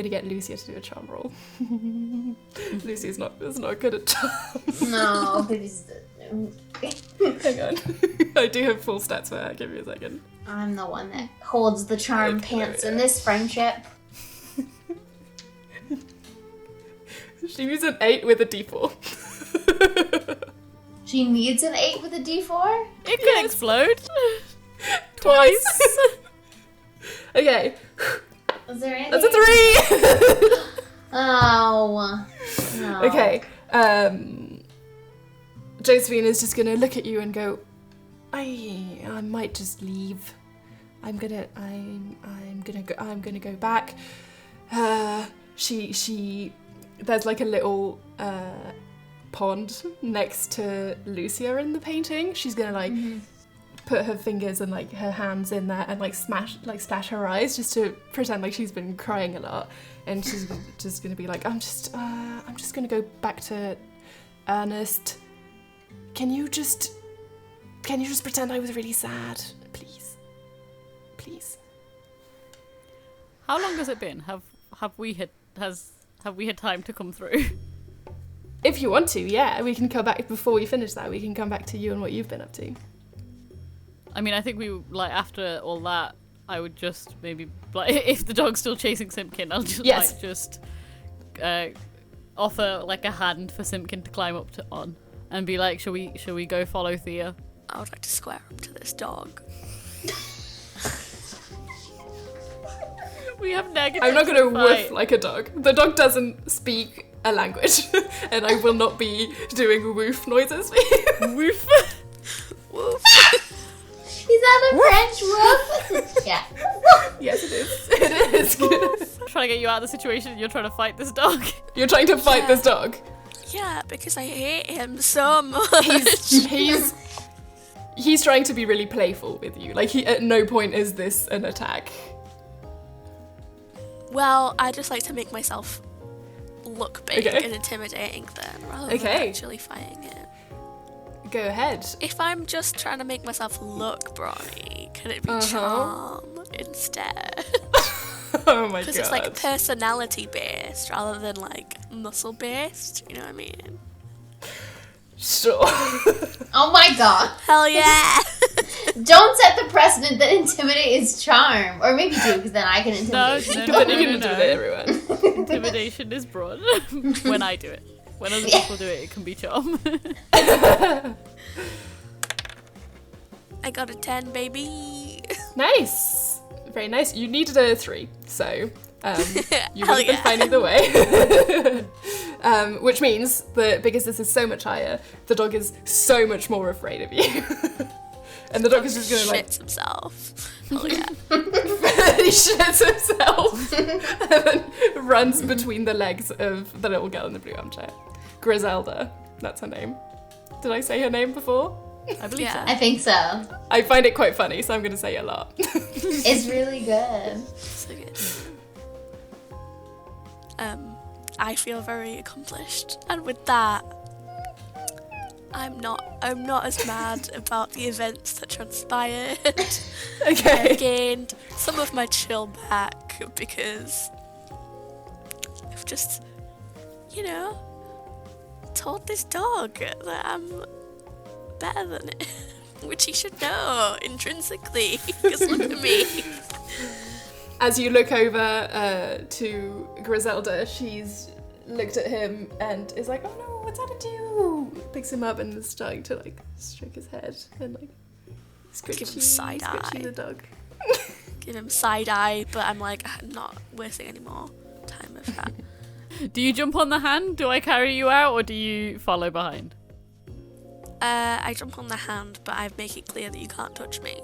get Lucia to do a charm roll. Lucia's not good at charms. No, please. Hang on, I do have full stats for her. Give me a second. I'm the one that holds the charm Okay, pants yeah. in this friendship. She needs an 8 with a D4. She needs an 8 with a D4? It could explode. Twice. Okay, Was there anything? that's a 3. Oh. No. Okay, Josephine is just gonna look at you and go, I might just leave. I'm gonna go back. There's like a little pond next to Lucia in the painting. She's gonna like put her fingers and like her hands in there and like splash her eyes just to pretend like she's been crying a lot. And she's just gonna be like, I'm just gonna go back to Ernest. Can you just pretend I was really sad, please? Please. How long has it been? Have we had time to come through? If you want to, yeah, we can come back before we finish that. We can come back to you and what you've been up to. I mean, I think we like after all that, I would just maybe like if the dog's still chasing Simpkin, I'll just Yes. like just offer like a hand for Simpkin to climb up on and be like, shall we go follow Thea? I would like to square up to this dog. We have negative. I'm not going to fight. woof like a dog. The dog doesn't speak a language, and I will not be doing woof noises. Woof. Woof. Is that a French woof? Yeah. Yes, it is. It is. Trying to get you out of the situation, and you're trying to fight this dog. You're trying to fight this dog. Yeah, because I hate him so much. He's trying to be really playful with you. Like, at no point is this an attack. Well, I just like to make myself look big Okay. and intimidating then, rather than Okay. actually fighting it. Go ahead. If I'm just trying to make myself look brawny, can it be charm instead? Oh my god. Because it's like personality based rather than like muscle based, you know what I mean? Sure. Oh my god. Hell yeah! Don't set the precedent that intimidate is charm. Or maybe do, because then I can intimidate. Then you can intimidate everyone. Intimidation is broad. When I do it. When other people do it, it can be charm. I got a 10, baby. Nice. Very nice. You needed a 3, so you Hell would have been yeah. fine either way. Which means that because this is so much higher, the dog is so much more afraid of you. And the dog is just gonna like Shits himself. Hell yeah. he shits himself and then runs between the legs of the little girl in the blue armchair. Griselda, that's her name. Did I say her name before? I believe Yeah. I think so. I find it quite funny, so I'm gonna say it a lot. It's really good. So good. I feel very accomplished, and with that, I'm not as mad about the events that transpired. I've Okay. gained some of my chill back because I've just, told this dog that I'm better than it, which he should know intrinsically. Because look at me. As you look over to Griselda, she's looked at him and is like, "Oh no, what's happened to you?" Picks him up and is starting to like stroke his head and like Give him side scratchy eye. the dog. give him side eye, but I'm like, I'm not wasting any more time with that. Do you jump on the hand? Do I carry you out, or do you follow behind? I jump on the hand, but I make it clear that you can't touch me.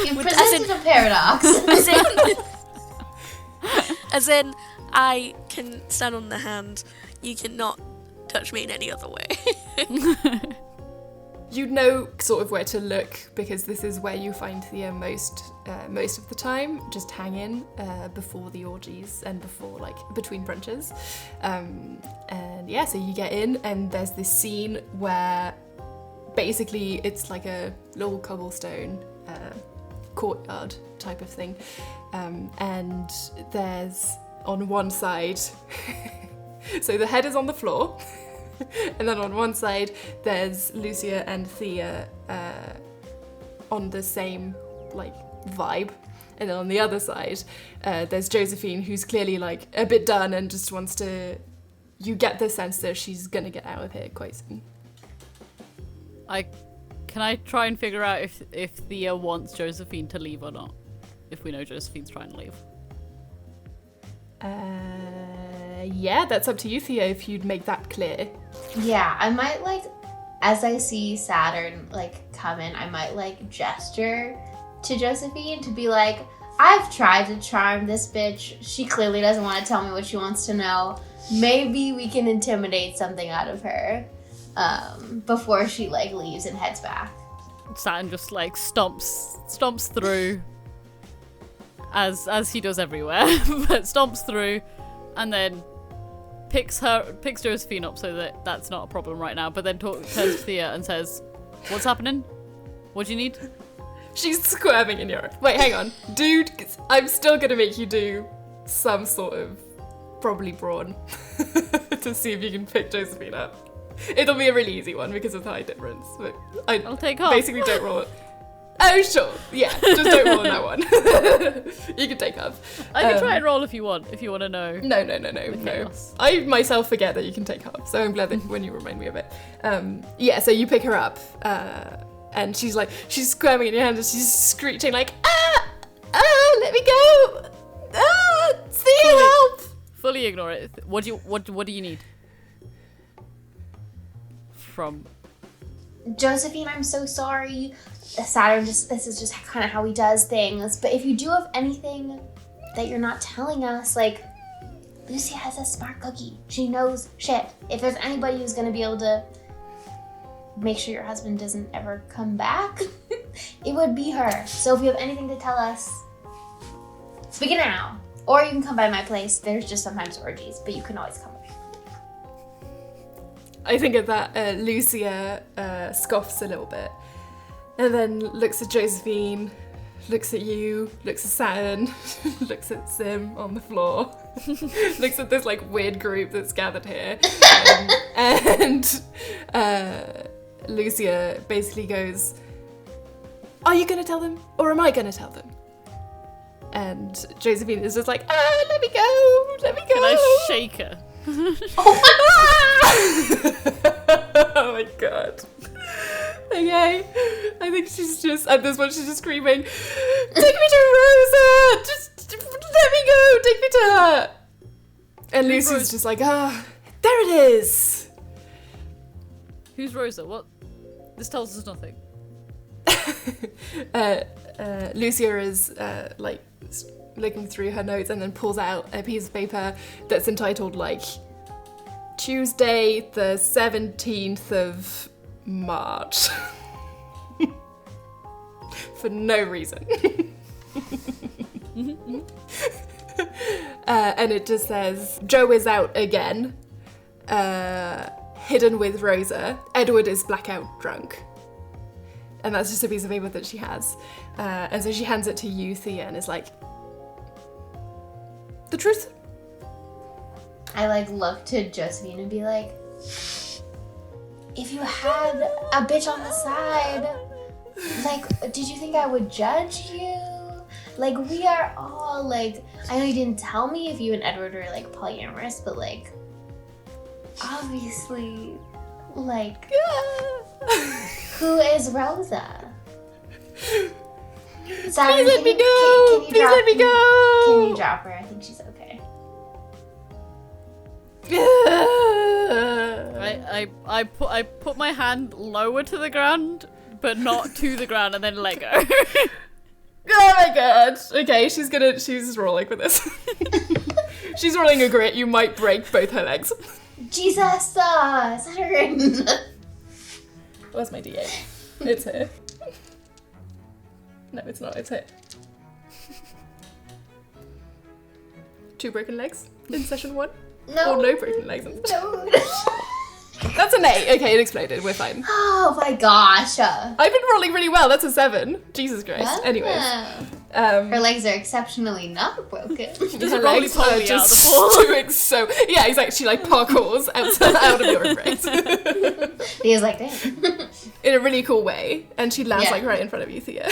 You presented a paradox. As in, I can stand on the hand, you cannot touch me in any other way. You'd know sort of where to look, because this is where you find Thea most of the time, just hanging before the orgies and before, like, between brunches. And yeah, so you get in, and there's this scene where basically it's like a little cobblestone courtyard type of thing. And there's on one side, so the head is on the floor. And then on one side, there's Lucia and Thea on the same, like, vibe. And then on the other side, there's Josephine, who's clearly, like, a bit done and just wants to... You get the sense that she's gonna get out of here quite soon. Can I try and figure out if Thea wants Josephine to leave or not? If we know Josephine's trying to leave. Yeah, that's up to you, Thea, if you'd make that clear. Yeah, I might, like, as I see Saturn, like, come in, I might, like, gesture to Josephine to be like, I've tried to charm this bitch. She clearly doesn't want to tell me what she wants to know. Maybe we can intimidate something out of her before she, like, leaves and heads back. Saturn just, like, stomps through, as he does everywhere, but stomps through, and then picks Josephine up so that that's not a problem right now, but then turns to Thea and says, what's happening? What do you need? She's squirming in your... Wait, hang on. Dude, I'm still gonna make you do some sort of, probably brawn, to see if you can pick Josephine up. It'll be a really easy one because of the height difference, but I'll take off. Basically don't roll it. Oh, sure. Yeah, just don't roll on that one. You can take off. I can try and roll if you want to know. No. chaos. I myself forget that you can take off, so I'm glad that when you remind me of it. Yeah, so you pick her up, and she's squirming in your hand, and she's screeching like, let me go! See help! Fully ignore it. What do you need? From Josephine, I'm so sorry. Saturn this is just kind of how he does things. But if you do have anything that you're not telling us, like, Lucia has a smart cookie. She knows shit. If there's anybody who's going to be able to make sure your husband doesn't ever come back, it would be her. So if you have anything to tell us, speak it now. Or you can come by my place. There's just sometimes orgies, but you can always come. I think at that, Lucia scoffs a little bit, and then looks at Josephine, looks at you, looks at Saturn, looks at Sim on the floor, looks at this, like, weird group that's gathered here, and Lucia basically goes, are you gonna tell them, or am I gonna tell them? And Josephine is just like, let me go. Can I shake her? Oh my god. Okay. I think she's just, at this point, she's just screaming, take me to Rosa! Just let me go! Take me to her! And Lucy's just like, there it is! Who's Rosa? What? This tells us nothing. Lucia is, like, looking through her notes and then pulls out a piece of paper that's entitled, like, Tuesday the 17th of March. For no reason. And it just says, Joe is out again, hidden with Rosa. Edward is blackout drunk. And that's just a piece of paper that she has. And so she hands it to you, Thea, and is like, the truth? I, like, look to Josephine and be like, if you had a bitch on the side, like, did you think I would judge you? Like, we are all, like, I know you didn't tell me if you and Edward were, like, polyamorous, but, like, obviously, like, who is Rosa? Saturn, Please let me go! Please let me go! Can you drop her? I think she's okay. I put my hand lower to the ground, but not to the ground, and then let go. Oh my god. Okay, she's rolling with this. She's rolling a grit. You might break both her legs. Jesus, Saturn. Where's my D8? It's here. No, it's not. It's here. 2 broken legs in session 1? No. Or no broken legs. No. That's an 8. Okay, it exploded. We're fine. Oh my gosh. I've been rolling really well. That's a 7. Jesus Christ. Yeah. Anyways. Her legs are exceptionally not broken. Her legs are just doing so... Yeah, exactly. She like parkours out of your embrace. He was like, damn. In a really cool way. And she lands Yeah. like right in front of you, Thea.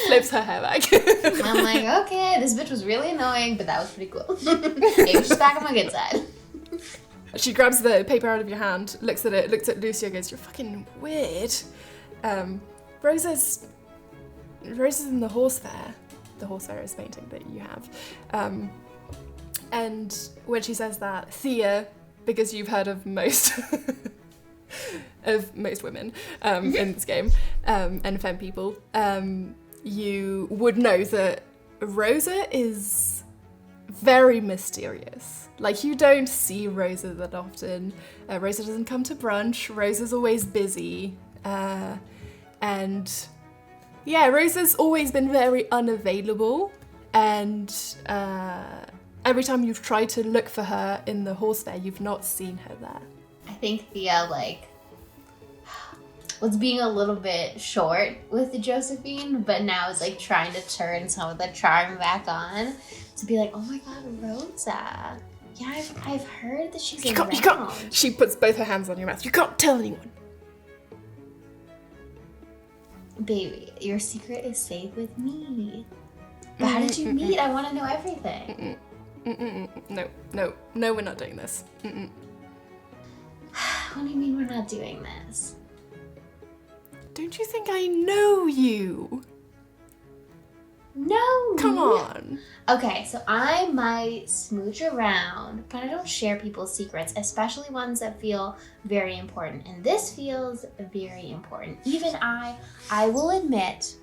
Flips her hair back. I'm like, okay, this bitch was really annoying, but that was pretty cool. Maybe she's back on my good side. She grabs the paper out of your hand, looks at it, looks at Lucia, goes, "You're fucking weird." Rosa's in the horse fair. The horse fair is painting that you have. And when she says that, Thea, because you've heard of most women in this game, and femme people, you would know that Rosa is very mysterious. Like, you don't see Rosa that often. Rosa doesn't come to brunch. Rosa's always busy. And yeah, Rosa's always been very unavailable. And every time you've tried to look for her in the horse fair, you've not seen her there. I think Thea, was being a little bit short with the Josephine, but now is, trying to turn some of the charm back on to be like, oh my god, Rosa. Yeah, I've heard that she's around. You can't. She puts both her hands on your mouth. You can't tell anyone. Baby, your secret is safe with me. But how did you meet? I want to know everything. No, we're not doing this. What do you mean we're not doing this? Don't you think I know you? No. Come on. Okay, so I might smooch around, but I don't share people's secrets, especially ones that feel very important. And this feels very important. Even I will admit,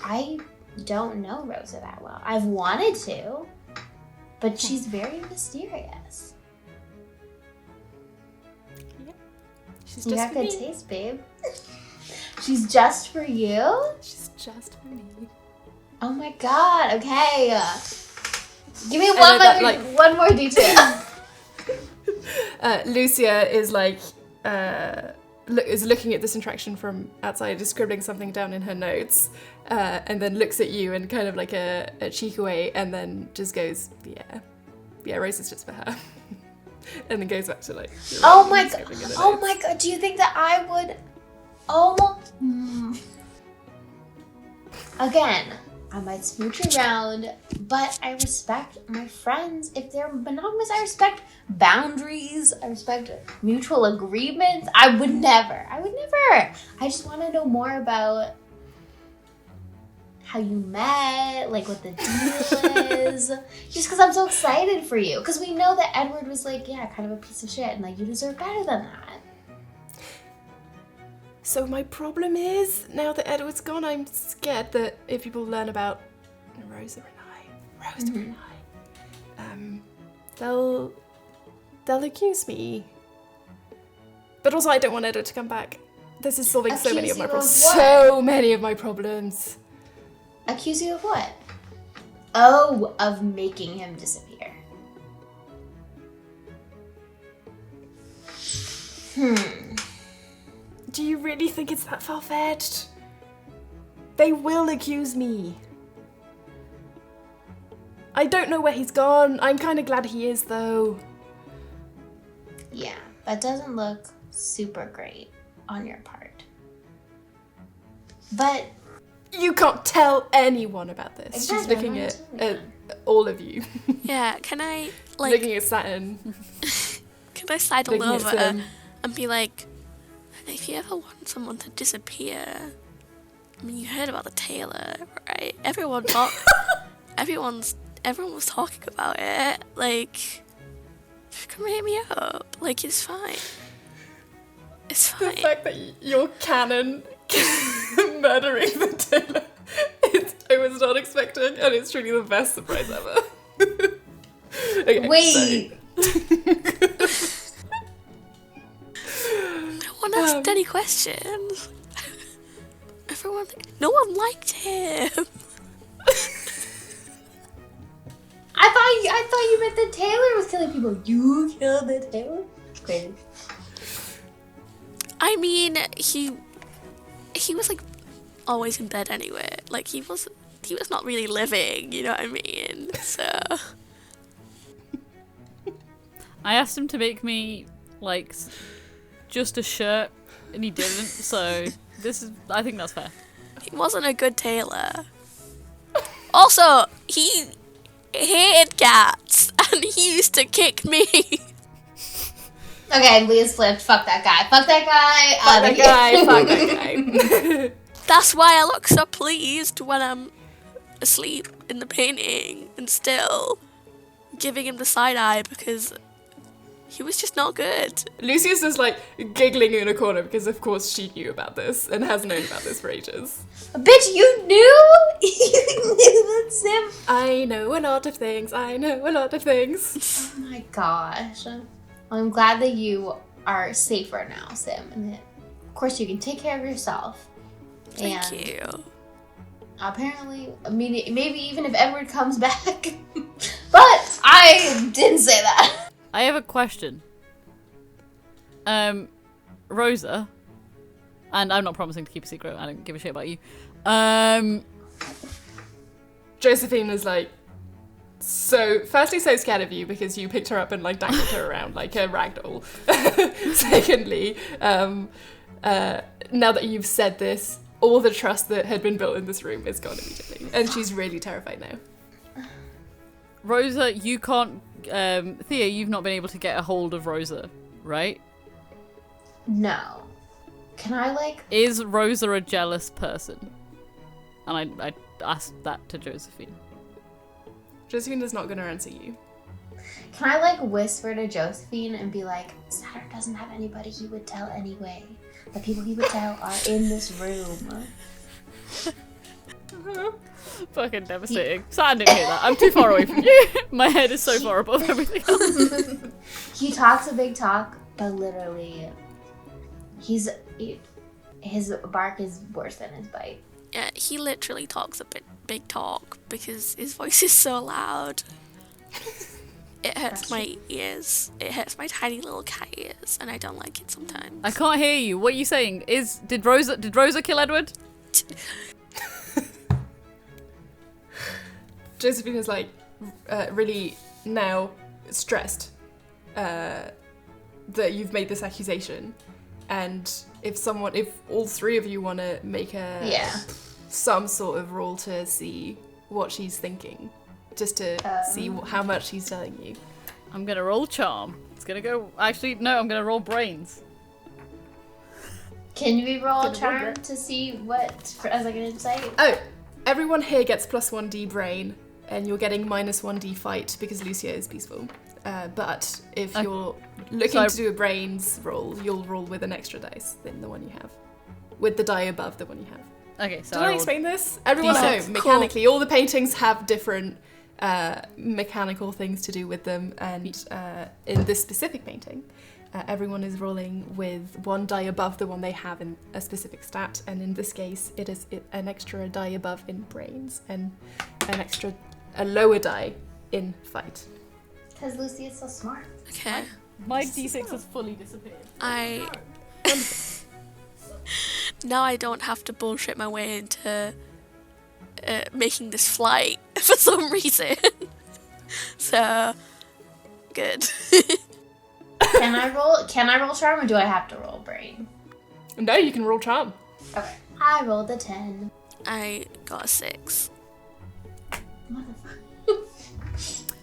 I don't know Rosa that well. I've wanted to, but she's very mysterious. Yeah. She's You just got for good me. taste, babe. She's just for you? She's just for me. Oh my god, okay. Give me one more detail. Lucia is is looking at this interaction from outside, is scribbling something down in her notes, and then looks at you and kind of like a cheek away, and then just goes, yeah, Rosa's just for her. And then goes back to Oh my god, do you think that I would Again, I might smooch around, but I respect my friends. If they're monogamous, I respect boundaries. I respect mutual agreements. I would never. I just want to know more about how you met, what the deal is. Just because I'm so excited for you. Because we know that Edward was kind of a piece of shit, and you deserve better than that. So my problem is, now that Edward's gone, I'm scared that if people learn about Rosa and I, they'll accuse me. But also, I don't want Edward to come back. This is solving so many of my problems. So many of my problems. Accuse you of what? Oh, of making him disappear. Do you really think it's that far-fetched? They will accuse me. I don't know where he's gone. I'm kind of glad he is, though. Yeah, that doesn't look super great on your part. But You can't tell anyone about this. Exactly, She's looking I'm at, not telling all of you. Yeah, can I, Looking at Saturn. can I sidle Looking at over Sim. and be like, if you ever want someone to disappear, I mean, you heard about the Tailor, right? Everyone was talking about it. Like, just come hit me up. Like, it's fine. It's fine. The fact that you're canon murdering the Tailor, I was not expecting, and it's truly the best surprise ever. Okay, Wait. No one asked any questions. No one liked him. I thought you meant the Tailor was killing people. You killed the Tailor? Crazy. I mean, he was like always in bed anyway. Like he was not really living, you know what I mean? So I asked him to make me like just a shirt, and he didn't. So I think that's fair. he wasn't a good Tailor. Also, he hated cats, and he used to kick me. Okay, Leah's flipped. Fuck that guy. Fuck that guy. Fuck that guy. Fuck that guy. That's why I look so pleased when I'm asleep in the painting and still giving him the side eye because he was just not good. Lucia's just like giggling in a corner because of course she knew about this and has known about this for ages. Bitch, you knew? You knew that Sim? I know a lot of things. I know a lot of things. Oh my gosh. I'm glad that you are safer now, Sim. And that, of course, you can take care of yourself. Thank you. Apparently, I mean, maybe even if Edward comes back. But I didn't say that. I have a question. Rosa, and I'm not promising to keep a secret. I don't give a shit about you. Josephine is like, firstly so scared of you because you picked her up and like dangled her around like a ragdoll. Secondly, now that you've said this, all the trust that had been built in this room is gone immediately, and she's really terrified now. Rosa, you can't. Thea, you've not been able to get a hold of Rosa, right? No. Can I, like... Is Rosa a jealous person? And I asked that to Josephine. Josephine is not going to answer you. Can I, like, whisper to Josephine and be like, Saturn doesn't have anybody he would tell anyway. The people he would tell are in this room. Fucking devastating. Saturn didn't hear that. I'm too far away from you. My head is so far above everything else. He talks a big talk, but literally, his bark is worse than his bite. Yeah, he literally talks a big talk because his voice is so loud. It hurts my ears. It hurts my tiny little cat ears, and I don't like it sometimes. I can't hear you. What are you saying? Did Rosa kill Edward? Josephine is like really now stressed that you've made this accusation, and if all three of you want to make some sort of roll to see what she's thinking, just to see how much she's telling you. I'm gonna roll charm. It's gonna go. Actually, no. I'm gonna roll brains. Can we roll charm to see what as like an insight? Oh, everyone here gets plus 1d brain, and you're getting minus 1d fight because Lucia is peaceful. But if you're looking to do a brains roll, you'll roll with an extra dice than the one you have, with the die above the one you have. Okay, so Did I explain this? Everyone knows mechanically. All the paintings have different mechanical things to do with them, and in this specific painting, everyone is rolling with one die above the one they have in a specific stat, and in this case, it is an extra die above in brains and a lower die in fight. Because Lucy is so smart. Okay. My d6 has fully disappeared. Now I don't have to bullshit my way into making this flight for some reason. So good. Can I roll charm, or do I have to roll brain? No, you can roll charm. Okay. I rolled a 10. I got a 6.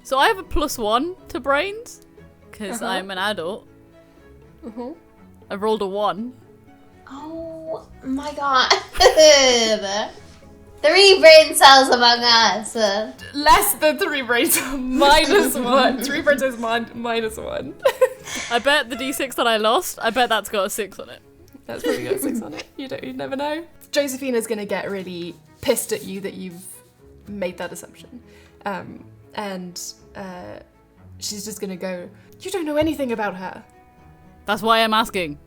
So I have a +1 to brains because I'm an adult. I rolled a 1. Oh, Oh my god. 3 brain cells among us. Less than 3 brain cells. -1. 3 brain cells -1. I bet the D6 that I lost, I bet that's got a 6 on it. That's probably got a 6 on it. You never know. Josephina's gonna get really pissed at you that you've made that assumption. And she's just gonna go, you don't know anything about her. That's why I'm asking.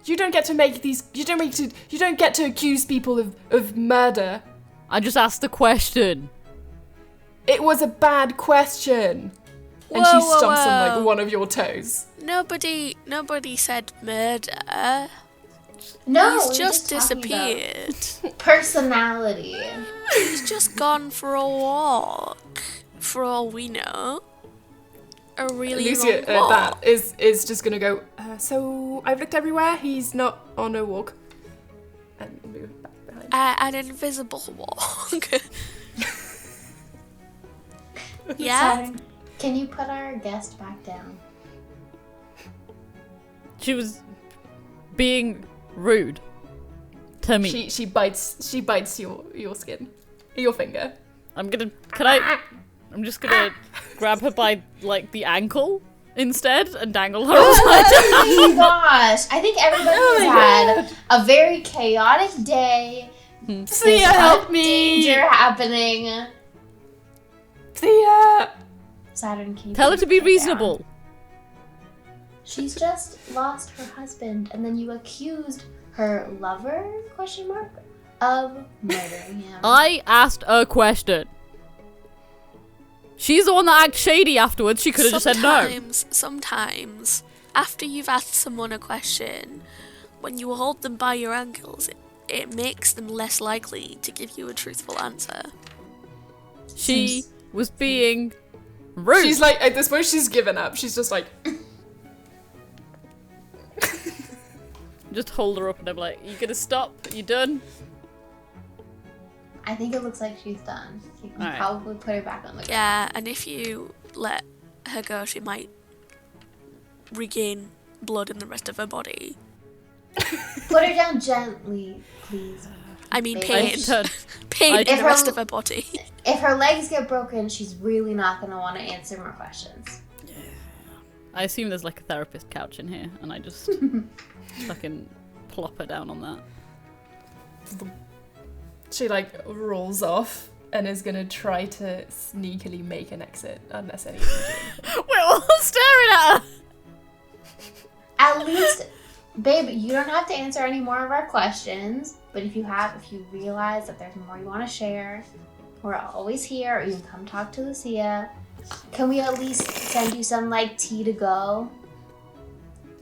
You don't get to make these, you don't get to accuse people of murder. I just asked the question. It was a bad question. And she stomps on like one of your toes. Nobody said murder. No, He's just disappeared. Personality. He's just gone for a walk. For all we know. A really Lucia, long walk. that is just gonna go, so I've looked everywhere, he's not on a walk. And move back behind. An invisible walk. Yeah? Saturn, can you put our guest back down? She was being rude to me. She bites your skin. Your finger. I'm just gonna grab her by like the ankle instead and dangle her upside down. Oh my gosh. I think everybody's had a very chaotic day. Thea, help me! Danger happening. Thea! Saturn, can you Tell her to be put reasonable. down? She's just lost her husband, and then you accused her lover, of murdering him. I asked a question. She's the one that acted shady afterwards. She could have just said no. Sometimes, after you've asked someone a question, when you hold them by your ankles, it makes them less likely to give you a truthful answer. She was being rude. She's like, at this point, she's given up. She's just like... Just hold her up and I'm like, you gonna stop? You done? I think it looks like she's done. You can Alright. probably put her back on the ground. Yeah, and if you let her go, she might regain blood in the rest of her body. Put her down gently, please. I mean, Baby. pain. Turn. Pain in If the her- rest of her body. If her legs get broken, she's really not going to want to answer more questions. I assume there's like a therapist couch in here, and I just fucking plop her down on that. She like rolls off and is gonna try to sneakily make an exit unless anyone We're all staring at her! At least, babe, you don't have to answer any more of our questions. But if you realize that there's more you want to share, we're always here. Or you can come talk to Lucia. Can we at least send you some like tea to go?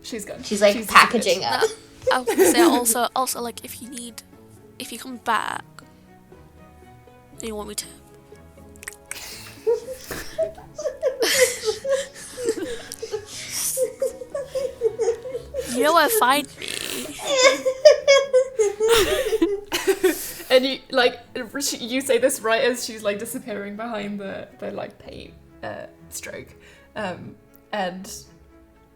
She's gone. She's like packaging up. I would say also like if you come back and you want me to you know where to find me. And you say this right as she's like disappearing behind the like paint stroke, and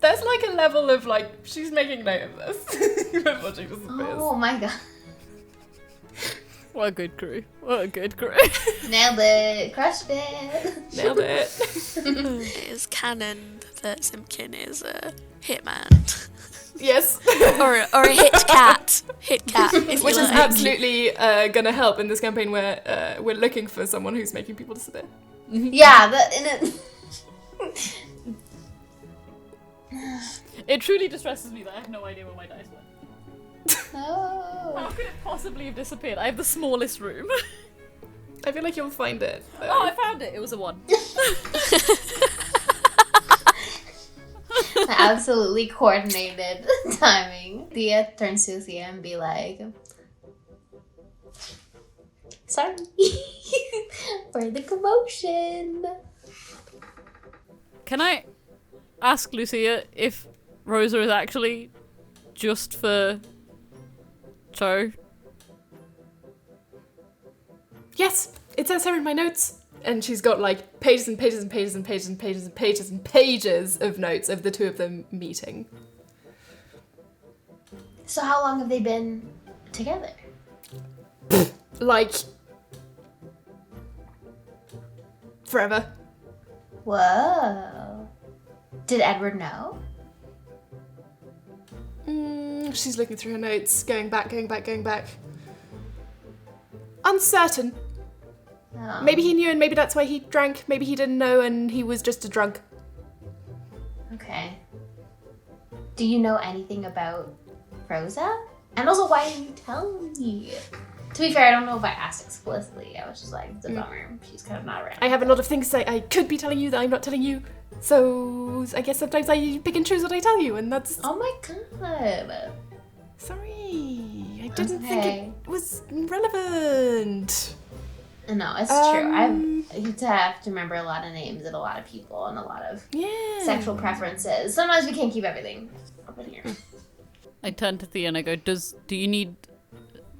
there's like a level of like she's making note of this before she disappears. Oh my god. What a good crew. What a good crew. Nailed it. Crushed it. Nailed it. It is canon that Simpkin is a hitman. Yes. or a hit cat. Hit cat. If Which you is like. absolutely gonna help in this campaign where we're looking for someone who's making people disappear. Yeah, It truly distresses me that I have no idea where my dice went. Oh. How could it possibly have disappeared? I have the smallest room. I feel like you'll find it. Oh, I found it. It was a 1. Absolutely coordinated timing. Thea turns to Thea and be like, sorry for the commotion. Can I ask Lucia if Rosa is actually just for Cho? Yes, it says here in my notes. And she's got like pages and pages and pages and pages and pages and pages and pages of notes of the two of them meeting. So how long have they been together? Like, forever. Whoa. Did Edward know? She's looking through her notes, going back. Uncertain. Oh. Maybe he knew and maybe that's why he drank. Maybe he didn't know and he was just a drunk. Okay. Do you know anything about Rosa? And also, why didn't you tell me? To be fair, I don't know if I asked explicitly. I was just like, it's a bummer. She's kind of not around. I have a lot of things to say. I could be telling you that I'm not telling you. So I guess sometimes I pick and choose what I tell you, and that's... Oh my god. Sorry. I didn't think Okay. it was relevant. No, it's true. I have to remember a lot of names and a lot of people and a lot of sexual preferences. Sometimes we can't keep everything up in here. I turn to Thea and I go, do you need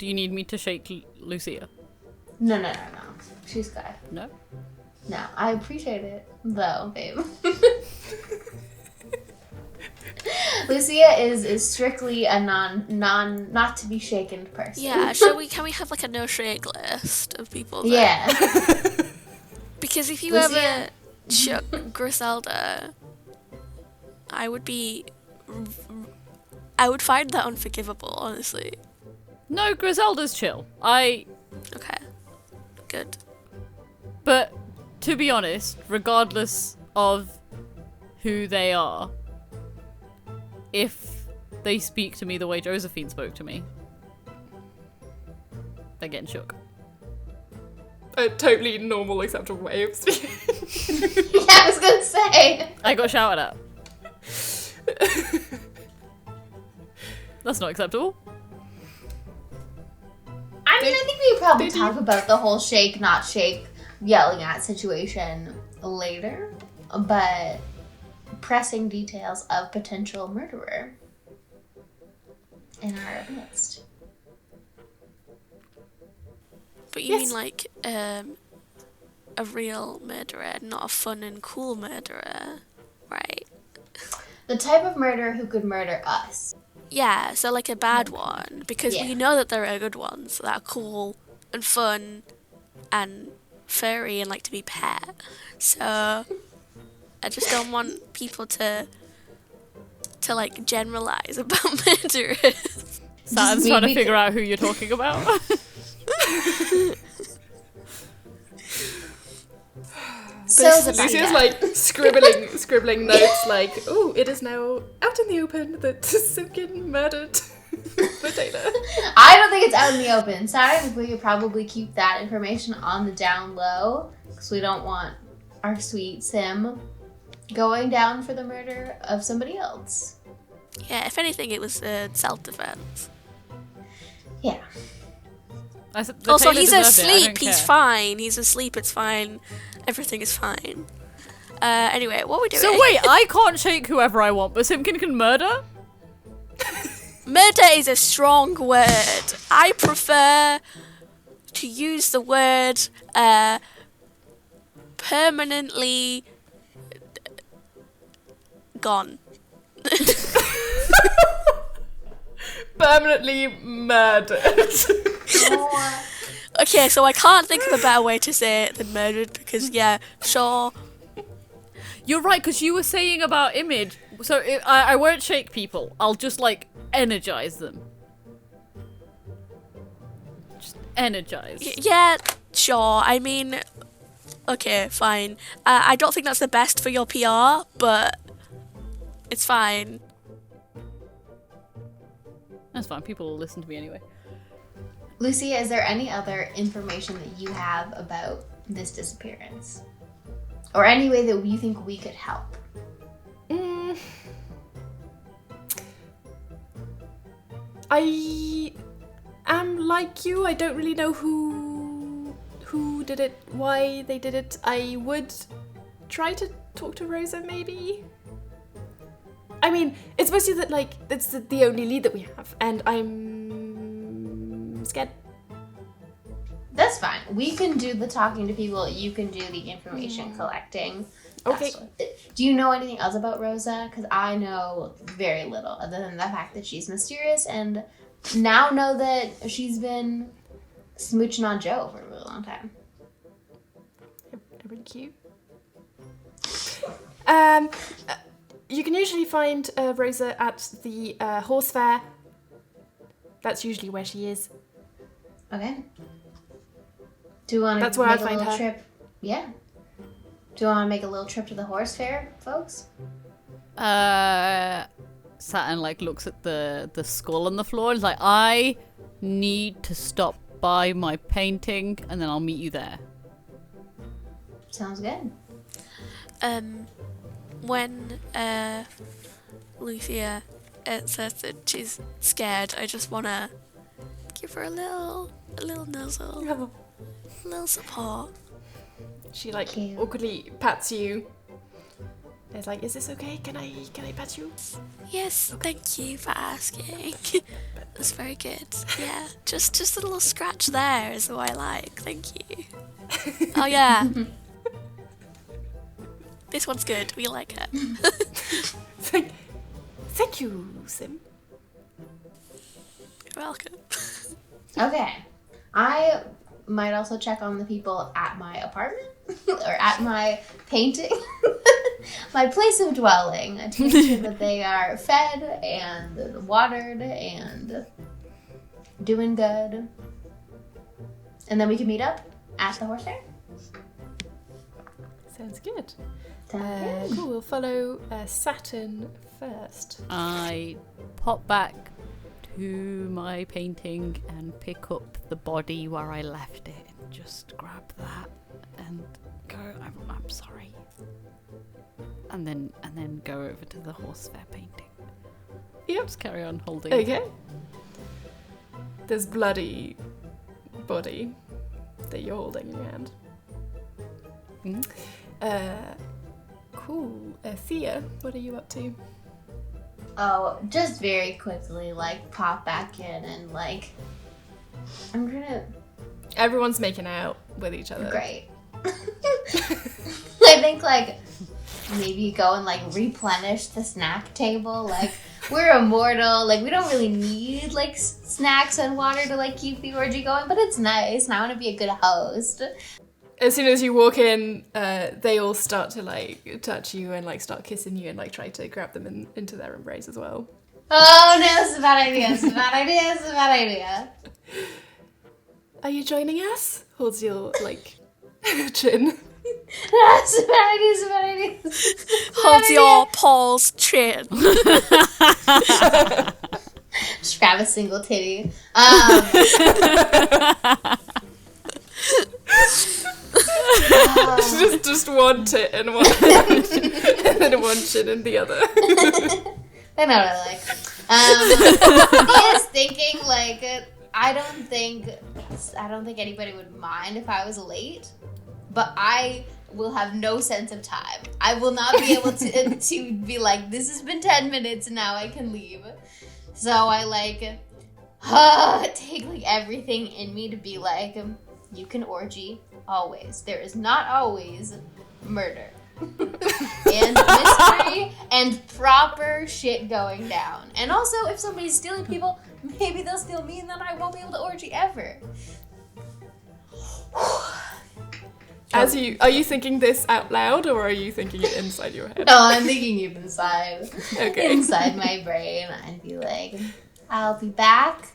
me to shake Lucia? No. She's good. No? No, I appreciate it, though, babe. Lucia is strictly a not to be shaken person. Yeah, can we have like a no shake list of people that... Yeah. Because if you Lucia. ever shook Griselda, I would find that unforgivable, honestly. No, Griselda's chill. Okay. Good. But to be honest, regardless of who they are, if they speak to me the way Josephine spoke to me, they're getting shook. A totally normal, acceptable way of speaking. Yeah, I was gonna say. I got shouted at. That's not acceptable. I mean, I think we could probably talk about the whole shake, not shake, yelling at situation later, but pressing details of potential murderer in our midst. But you mean like a real murderer, not a fun and cool murderer, right? The type of murderer who could murder us. Yeah, so like a bad one, because we know that there are good ones that are cool and fun and furry and like to be pet. So I just don't want people to like generalize about murderers. Saturn's trying to figure out who you're talking about. So Lucia's like scribbling notes like, oh, it is now out in the open that Simpkin murdered the Tailor. I don't think it's out in the open. So I think we could probably keep that information on the down low because we don't want our sweet Sim going down for the murder of somebody else. Yeah, if anything, it was self-defense. Yeah. Also, he's asleep. He's fine. He's asleep. It's fine. Everything is fine. Anyway, what are we doing? So wait, I can't shake whoever I want, but Simpkin can murder? Murder is a strong word. I prefer to use the word permanently gone. Permanently murdered. Okay, so I can't think of a better way to say it than murdered because, yeah, sure. You're right, because you were saying about image. So I won't shake people. I'll just, like, energize them. Just energize. Yeah, sure. I mean, okay, fine. I don't think that's the best for your PR, but it's fine. That's fine. People will listen to me anyway. Lucia, is there any other information that you have about this disappearance? Or any way that you think we could help? I am like you. I don't really know who did it, why they did it. I would try to talk to Rosa, maybe. I mean, it's mostly that, like, it's the only lead that we have, and I'm scared. That's fine. We can do the talking to people. You can do the information collecting. Okay. Do you know anything else about Rosa? Because I know very little, other than the fact that she's mysterious, and now know that she's been smooching on Joe for a really long time. They're really cute. You can usually find Rosa at the horse fair. That's usually where she is. Okay. Do you want to That's where make I'd a find little her. trip? Yeah. Do you want to make a little trip to the horse fair, folks? Saturn like looks at the skull on the floor and is like, I need to stop by my painting and then I'll meet you there. Sounds good. When Lucia says that she's scared, I just want to give her a little nuzzle, a little support. She like Cute. awkwardly pats you. It's like, is this okay? Can I pat you? Yes, thank you for asking. That's very good. Yeah, just a little scratch there is what I like. Thank you. Oh yeah. This one's good. We like her. Thank you, Sim. You're welcome. Okay. I might also check on the people at my apartment or at my painting, my place of dwelling, to make sure that they are fed and watered and doing good. And then we can meet up at the horse fair. Sounds good. Sounds good. Cool. We'll follow Saturn first. I pop back to my painting and pick up the body where I left it and just grab that and go, I'm sorry. And then go over to the horse fair painting. Yep. Just carry on holding. Okay. This bloody body that you're holding in your hand. Mm. Cool. Thea, what are you up to? Oh, just very quickly, like, pop back in and, like, I'm gonna... Everyone's making out with each other. Great. I think, like, maybe go and, like, replenish the snack table. Like, we're immortal. Like, we don't really need, like, snacks and water to, like, keep the orgy going, but it's nice, and I want to be a good host. As soon as you walk in, they all start to like touch you and like start kissing you and like try to grab them into their embrace as well. Oh no, this is a bad idea. This is a bad idea. This is a bad idea. Are you joining us? Holds your like chin. That's a bad idea. This is a bad idea. Hold your Paul's chin. Just grab a single titty. just one tit and one and then one chin in the other. I know what I like. He is thinking like I don't think anybody would mind if I was late, but I will have no sense of time. I will not be able to be like, this has been 10 minutes and now I can leave. So I like take like everything in me to be like, you can orgy always. There is not always murder. And mystery and proper shit going down. And also, if somebody's stealing people, maybe they'll steal me and then I won't be able to orgy ever. Are you thinking this out loud or are you thinking it inside your head? No, I'm thinking it inside. Okay. Inside my brain. I'd be like, I'll be back.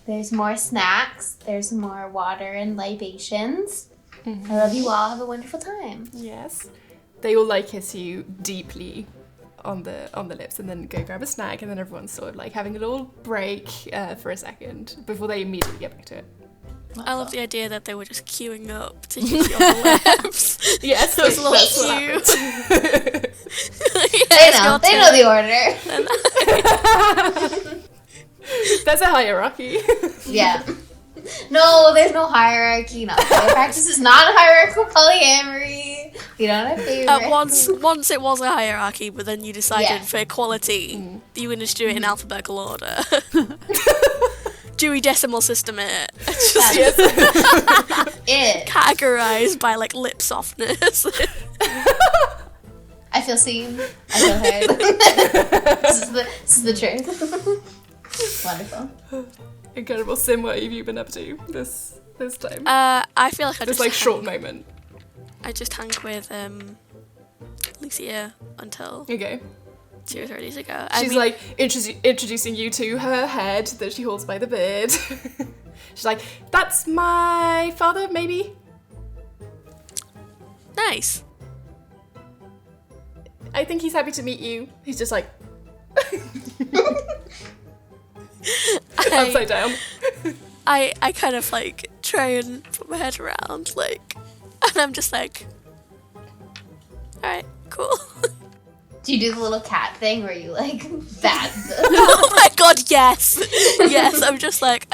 There's more snacks. There's more water and libations. Mm-hmm. I love you all. Have a wonderful time. Yes. They all like kiss you deeply on the lips and then go grab a snack and then everyone's sort of like having a little break for a second before they immediately get back to it. I love the idea that they were just queuing up to kiss you on the lips. Yes, Those little that's what cute. Yeah, they know the order. There's a hierarchy. Yeah. No, there's no hierarchy. No, practice is not hierarchical polyamory. We don't have favorites. Once it was a hierarchy, but then you decided for equality, you would just do it in alphabetical order. Dewey Decimal System it. Just It. categorized by like lip softness. I feel seen. I feel heard. This is the truth. Wonderful. Incredible. Sim, what have you been up to this time? I feel like this short moment. I just hung with Lucia until Okay. 2 or 3 days ago. She's like introducing you to her head that she holds by the beard. She's like, that's my father, maybe? Nice. I think he's happy to meet you. He's just like... upside down. I kind of like try and put my head around, like, and I'm just like, alright, cool. Do you do the little cat thing where you like bat the... Oh my god, yes! Yes, I'm just like...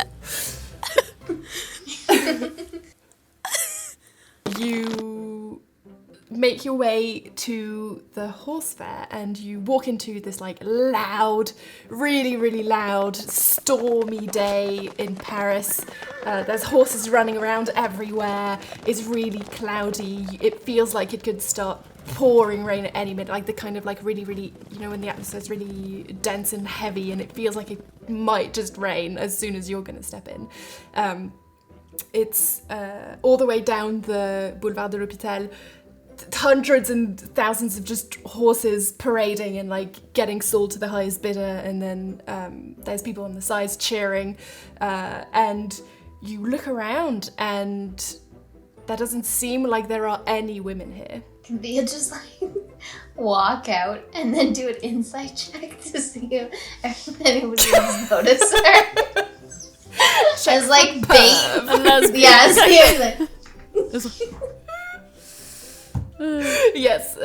You make your way to the horse fair and you walk into this like loud, really, really loud, stormy day in Paris. There's horses running around everywhere. It's really cloudy. It feels like it could start pouring rain at any minute, like the kind of like really, really, you know, when the atmosphere's really dense and heavy and it feels like it might just rain as soon as you're gonna step in. It's all the way down the Boulevard de l'Hôpital, hundreds and thousands of just horses parading and like getting sold to the highest bidder, and then there's people on the sides cheering, and you look around and there doesn't seem like there are any women here. Can Thea just like walk out and then do an insight check to see if anybody else noticed her? As like bait. Yes, yes,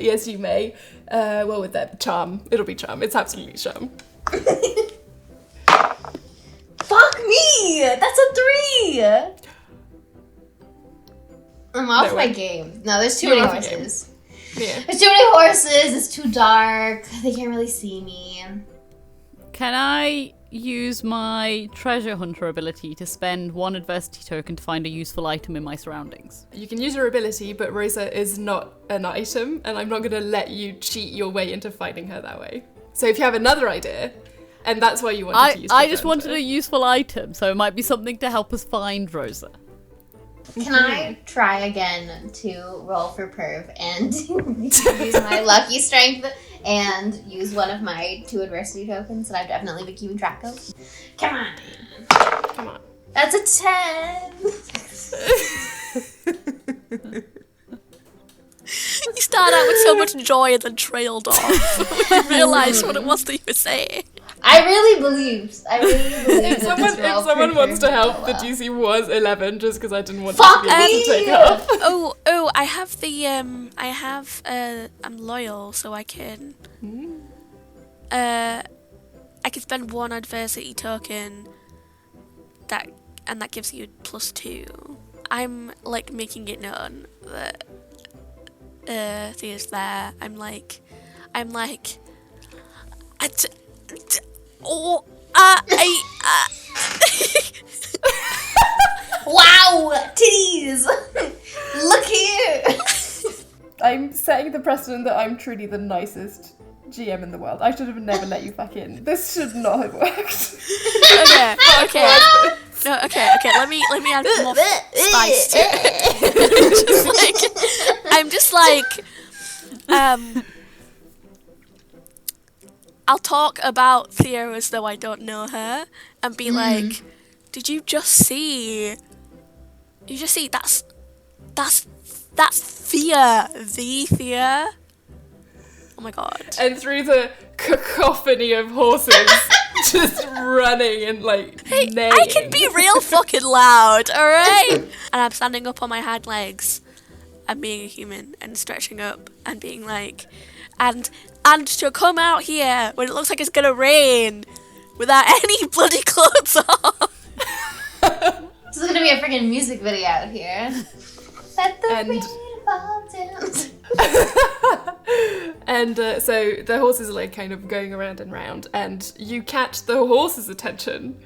yes, you may. Well, with that charm, it'll be charm. It's absolutely charm. Fuck me! That's a 3. I'm off my game. No, there's too many horses. Yeah. There's too many horses. It's too dark. They can't really see me. Can I use my treasure hunter ability to spend 1 adversity token to find a useful item in my surroundings? You can use your ability, but Rosa is not an item, and I'm not going to let you cheat your way into finding her that way. So if you have another idea, and that's why you wanted to use I just wanted a useful item, so it might be something to help us find Rosa. Can I try again to roll for perv and use my lucky strength and use one of my 2 adversity tokens that I've definitely been keeping track of? Come on. Come on. That's a 10. You started out with so much joy and then trailed off when you realised what it was that you were saying. I really believed If someone wants to help, the DC was 11, just because I didn't want to be able to take off. I have the I'm loyal, so I can I can spend 1 adversity token that gives you +2. I'm like making it known that Thea's there. I'm like Wow, titties! Look here! I'm setting the precedent that I'm truly the nicest GM in the world. I should have never let you back in. This should not have worked. Okay. No, okay. Let me add more spice to it. I'm just like, I'll talk about Thea as though I don't know her, and be like, "Did you just see? That's Thea, the Thea." Oh my god! And through the cacophony of horses just running and like neighing. I can be real fucking loud, alright? And I'm standing up on my hind legs and being a human and stretching up and being like, and to come out here when it looks like it's gonna rain without any bloody clothes on. This is gonna be a freaking music video out here. Let the rain fall down. And so the horses are like kind of going around and round, and you catch the horse's attention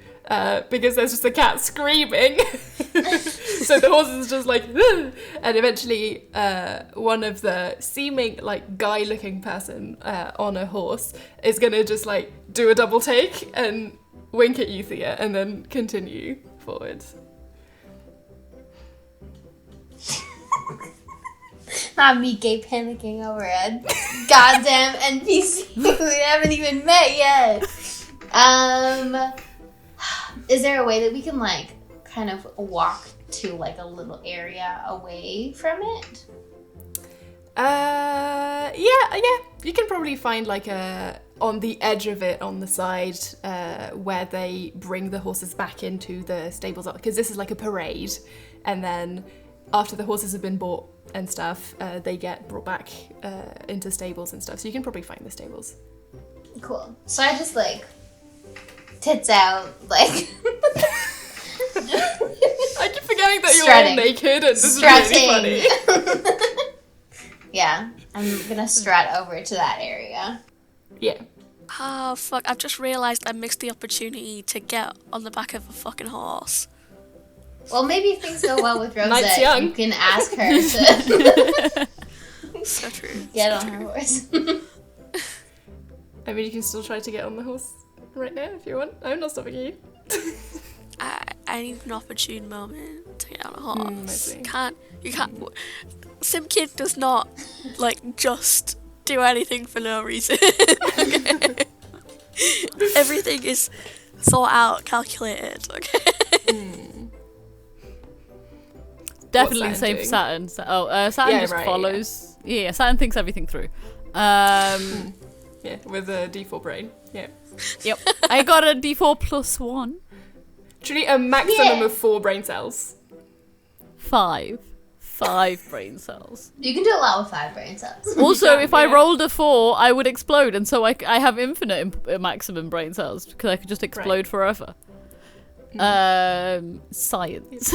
because there's just a cat screaming So the horse is just like, "Ugh," and eventually one of the seeming like guy-looking person on a horse is gonna just like do a double take and wink at you, Thea, and then continue forward. Not me gay panicking over a goddamn NPC we haven't even met yet. Is there a way that we can like kind of walk to like a little area away from it? Yeah. You can probably find like on the edge of it on the side where they bring the horses back into the stables, because this is like a parade, and then after the horses have been bought and stuff, they get brought back into stables and stuff. So you can probably find the stables. Cool. So I just like tits out, like I keep forgetting that you're Strutting. all naked, and this Strutting. is really funny. Yeah, I'm gonna strut over to that area. Yeah. Oh, fuck. I've just realised I missed the opportunity to get on the back of a fucking horse. Well, maybe if things go well with Rosa, Night's young. you can ask her to So true. get on her horse. I mean, you can still try to get on the horse right now if you want. I'm not stopping you. I need an opportune moment to get on a horse. I see. You can't. Simpkin does not, like, just do anything for no reason. Okay? Everything is thought out, calculated, okay? Definitely What's the same for Saturn Saturn. Saturn Yeah, just right, follows. Yeah, Saturn thinks everything through. Yeah, with a D4 brain. Yeah. Yep. I got a D4 plus 1. Actually, a maximum Yeah. of 4 brain cells. 5 brain cells. You can do a lot with 5 brain cells. Also, if I Yeah. rolled a 4, I would explode, and so I have infinite maximum brain cells because I could just explode forever. Science.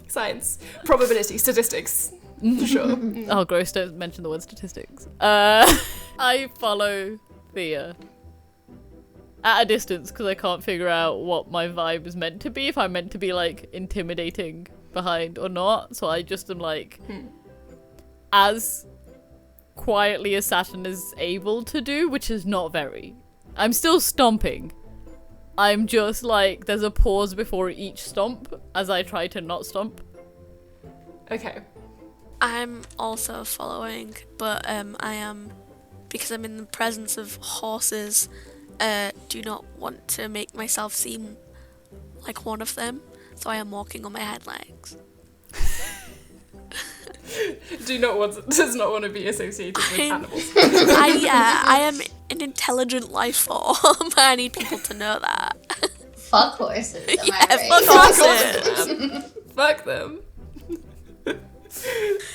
Science. Probability. Statistics. For sure. Oh, gross! Don't mention the word statistics. I follow Thea at a distance because I can't figure out what my vibe is meant to be. If I'm meant to be like intimidating behind or not, so I just am like as quietly as Saturn is able to do, which is not very. I'm still stomping. I'm just like, there's a pause before each stomp as I try to not stomp. Okay. I'm also following, but I am, because I'm in the presence of horses, do not want to make myself seem like one of them, so I am walking on my hind legs. Does not want to be associated with animals. I am an intelligent life form. I need people to know that. Fuck horses, am Yeah, I right? fuck horses. Fuck them.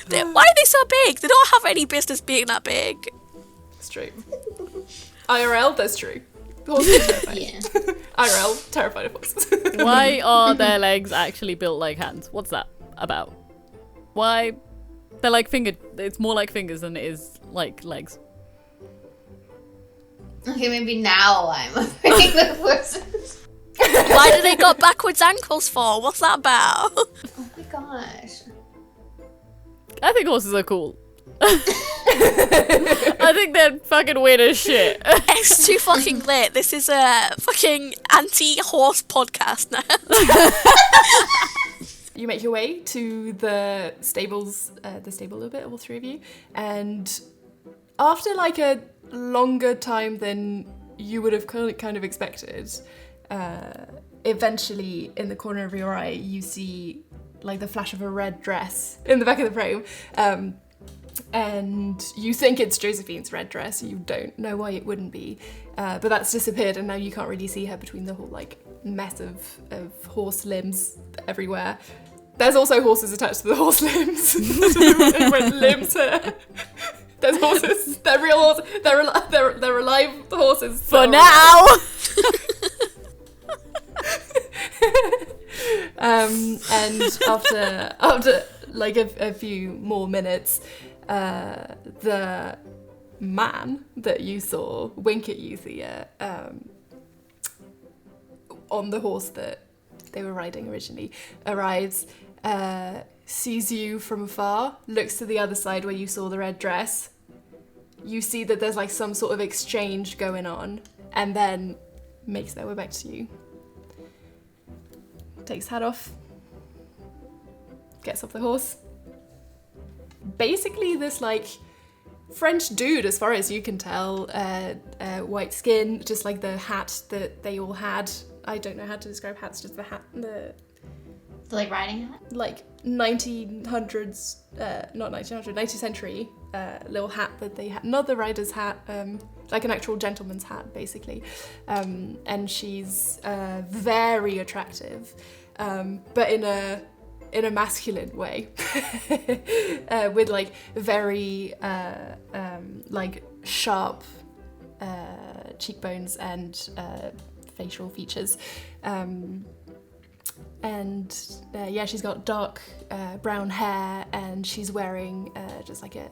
Why are they so big? They don't have any business being that big. It's true. IRL, that's true. Horses are terrified. Yeah. IRL, terrified of horses. Why are their legs actually built like hands? What's that about? Why? They're like fingered. It's more like fingers than it is like legs. Okay, maybe now I'm afraid of horses. Why do they got backwards ankles for? What's that about? Oh my gosh. I think horses are cool. I think they're fucking weird as shit. It's too fucking late. This is a fucking anti-horse podcast now. You make your way to the stables, the stable a little bit, all 3 of you, and after like a longer time than you would have kind of expected, eventually in the corner of your eye you see like the flash of a red dress in the back of the frame, and you think it's Josephine's red dress. You don't know why it wouldn't be, but that's disappeared, and now you can't really see her between the whole like mess of horse limbs everywhere. There's also horses attached to the horse limbs. It went limbs here. There's horses. They're real horses. They're alive horses. For now! And after like a few more minutes, the man that you saw wink at you, Thea, on the horse that they were riding originally, arrives, sees you from afar, looks to the other side where you saw the red dress. You see that there's like some sort of exchange going on, and then makes their way back to you. Takes hat off. Gets off the horse. Basically this like French dude, as far as you can tell, white skin, just like the hat that they all had. I don't know how to describe hats, just the hat, The like riding hat? like 1900s, not 1900, 19th century little hat that they had, not the rider's hat, like an actual gentleman's hat, basically. And she's very attractive, but in a masculine way, with like very like sharp cheekbones and facial features. And yeah, she's got dark brown hair, and she's wearing just like a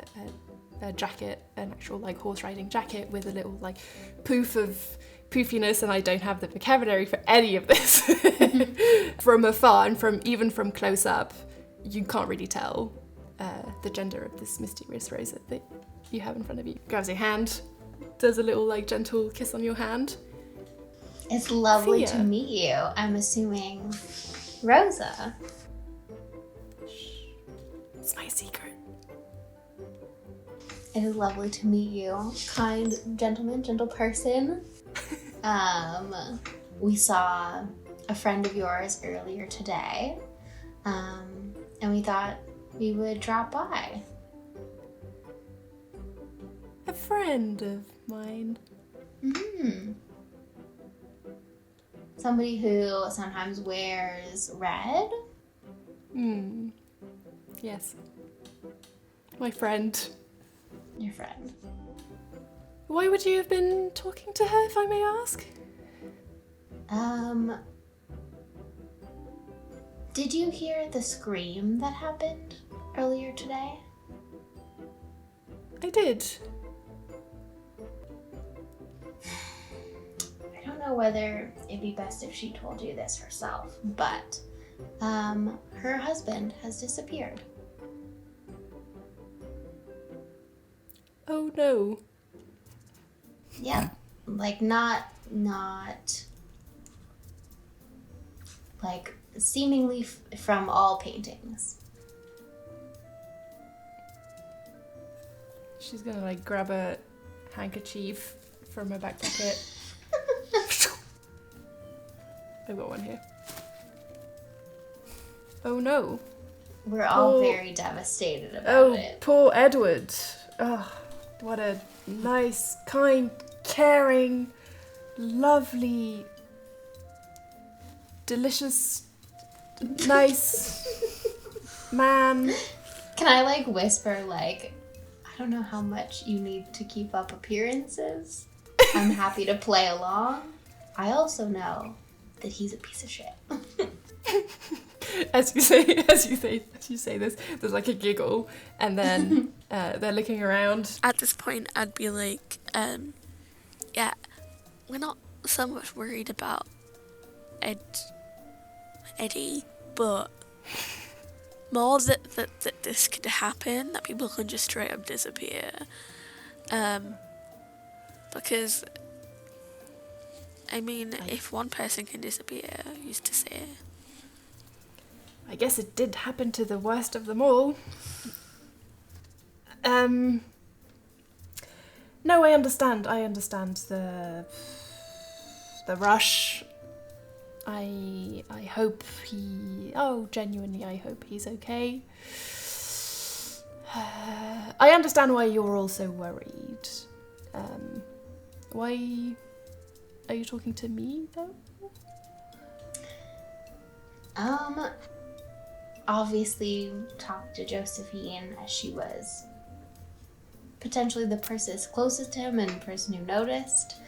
jacket, an actual like horse riding jacket with a little like poofiness, and I don't have the vocabulary for any of this. From afar and even from close up, you can't really tell the gender of this mysterious Rosa that you have in front of you. Grabs your hand, does a little like gentle kiss on your hand. It's lovely Thea. to meet you. I'm assuming Rosa. It's my secret. It is lovely to meet you, kind gentleman, gentle person. We saw a friend of yours earlier today, and we thought we would drop by. A friend of mine. Somebody who sometimes wears red. Yes. My friend. Your friend. Why would you have been talking to her, if I may ask? Did you hear the scream that happened earlier today? I did. I don't know whether it'd be best if she told you this herself, but her husband has disappeared. Oh no. Yeah, like not like seemingly from all paintings. She's gonna like grab a handkerchief from her back pocket. I've got one here. Oh no. We're all Poor- very devastated about it. Poor Edward. Oh, what a nice, kind, caring, lovely, delicious, nice man. Can I like whisper like, I don't know how much you need to keep up appearances. I'm happy to play along. I also know that he's a piece of shit. As you say this, there's like a giggle, and then they're looking around. At this point, I'd be like, yeah, we're not so much worried about Eddie, but more that this could happen, that people can just straight up disappear. Because, I mean, if one person can disappear, I used to say. I guess it did happen to the worst of them all. No, I understand the rush. I hope genuinely I hope he's okay. I understand why you're also worried. Why are you talking to me though? Obviously talked to Josephine as she was potentially the person closest to him and the person who noticed.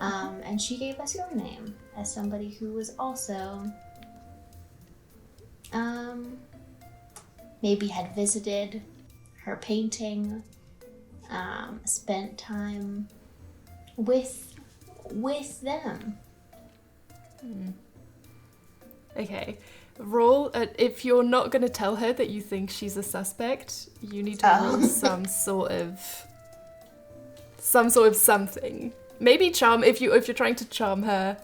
And she gave us your name as somebody who was also maybe had visited her painting, spent time with them. Okay. Roll, if you're not going to tell her that you think she's a suspect, you need to roll some sort of something. Maybe charm, if you're trying to charm her.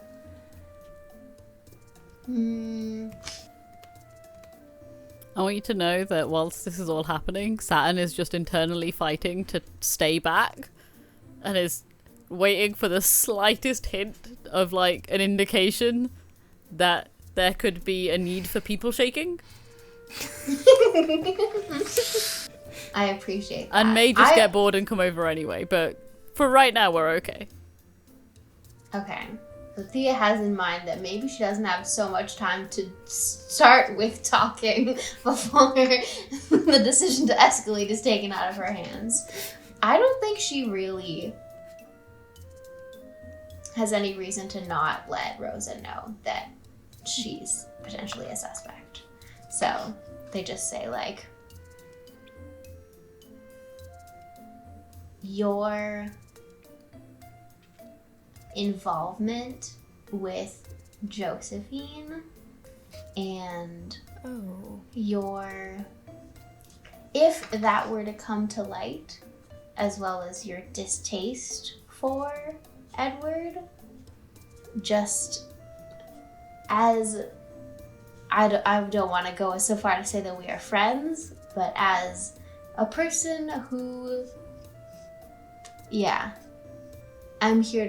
I want you to know that whilst this is all happening, Saturn is just internally fighting to stay back and is waiting for the slightest hint of, like, an indication that there could be a need for people shaking. I appreciate that. And may just get bored and come over anyway, but for right now, we're okay. Okay. So Thea has in mind that maybe she doesn't have so much time to start with talking before the decision to escalate is taken out of her hands. I don't think she really has any reason to not let Rosa know that she's potentially a suspect. So they just say, like, your involvement with Josephine and if that were to come to light, as well as your distaste for Edward, just as I don't want to go so far to say that we are friends, but as a person who, I'm here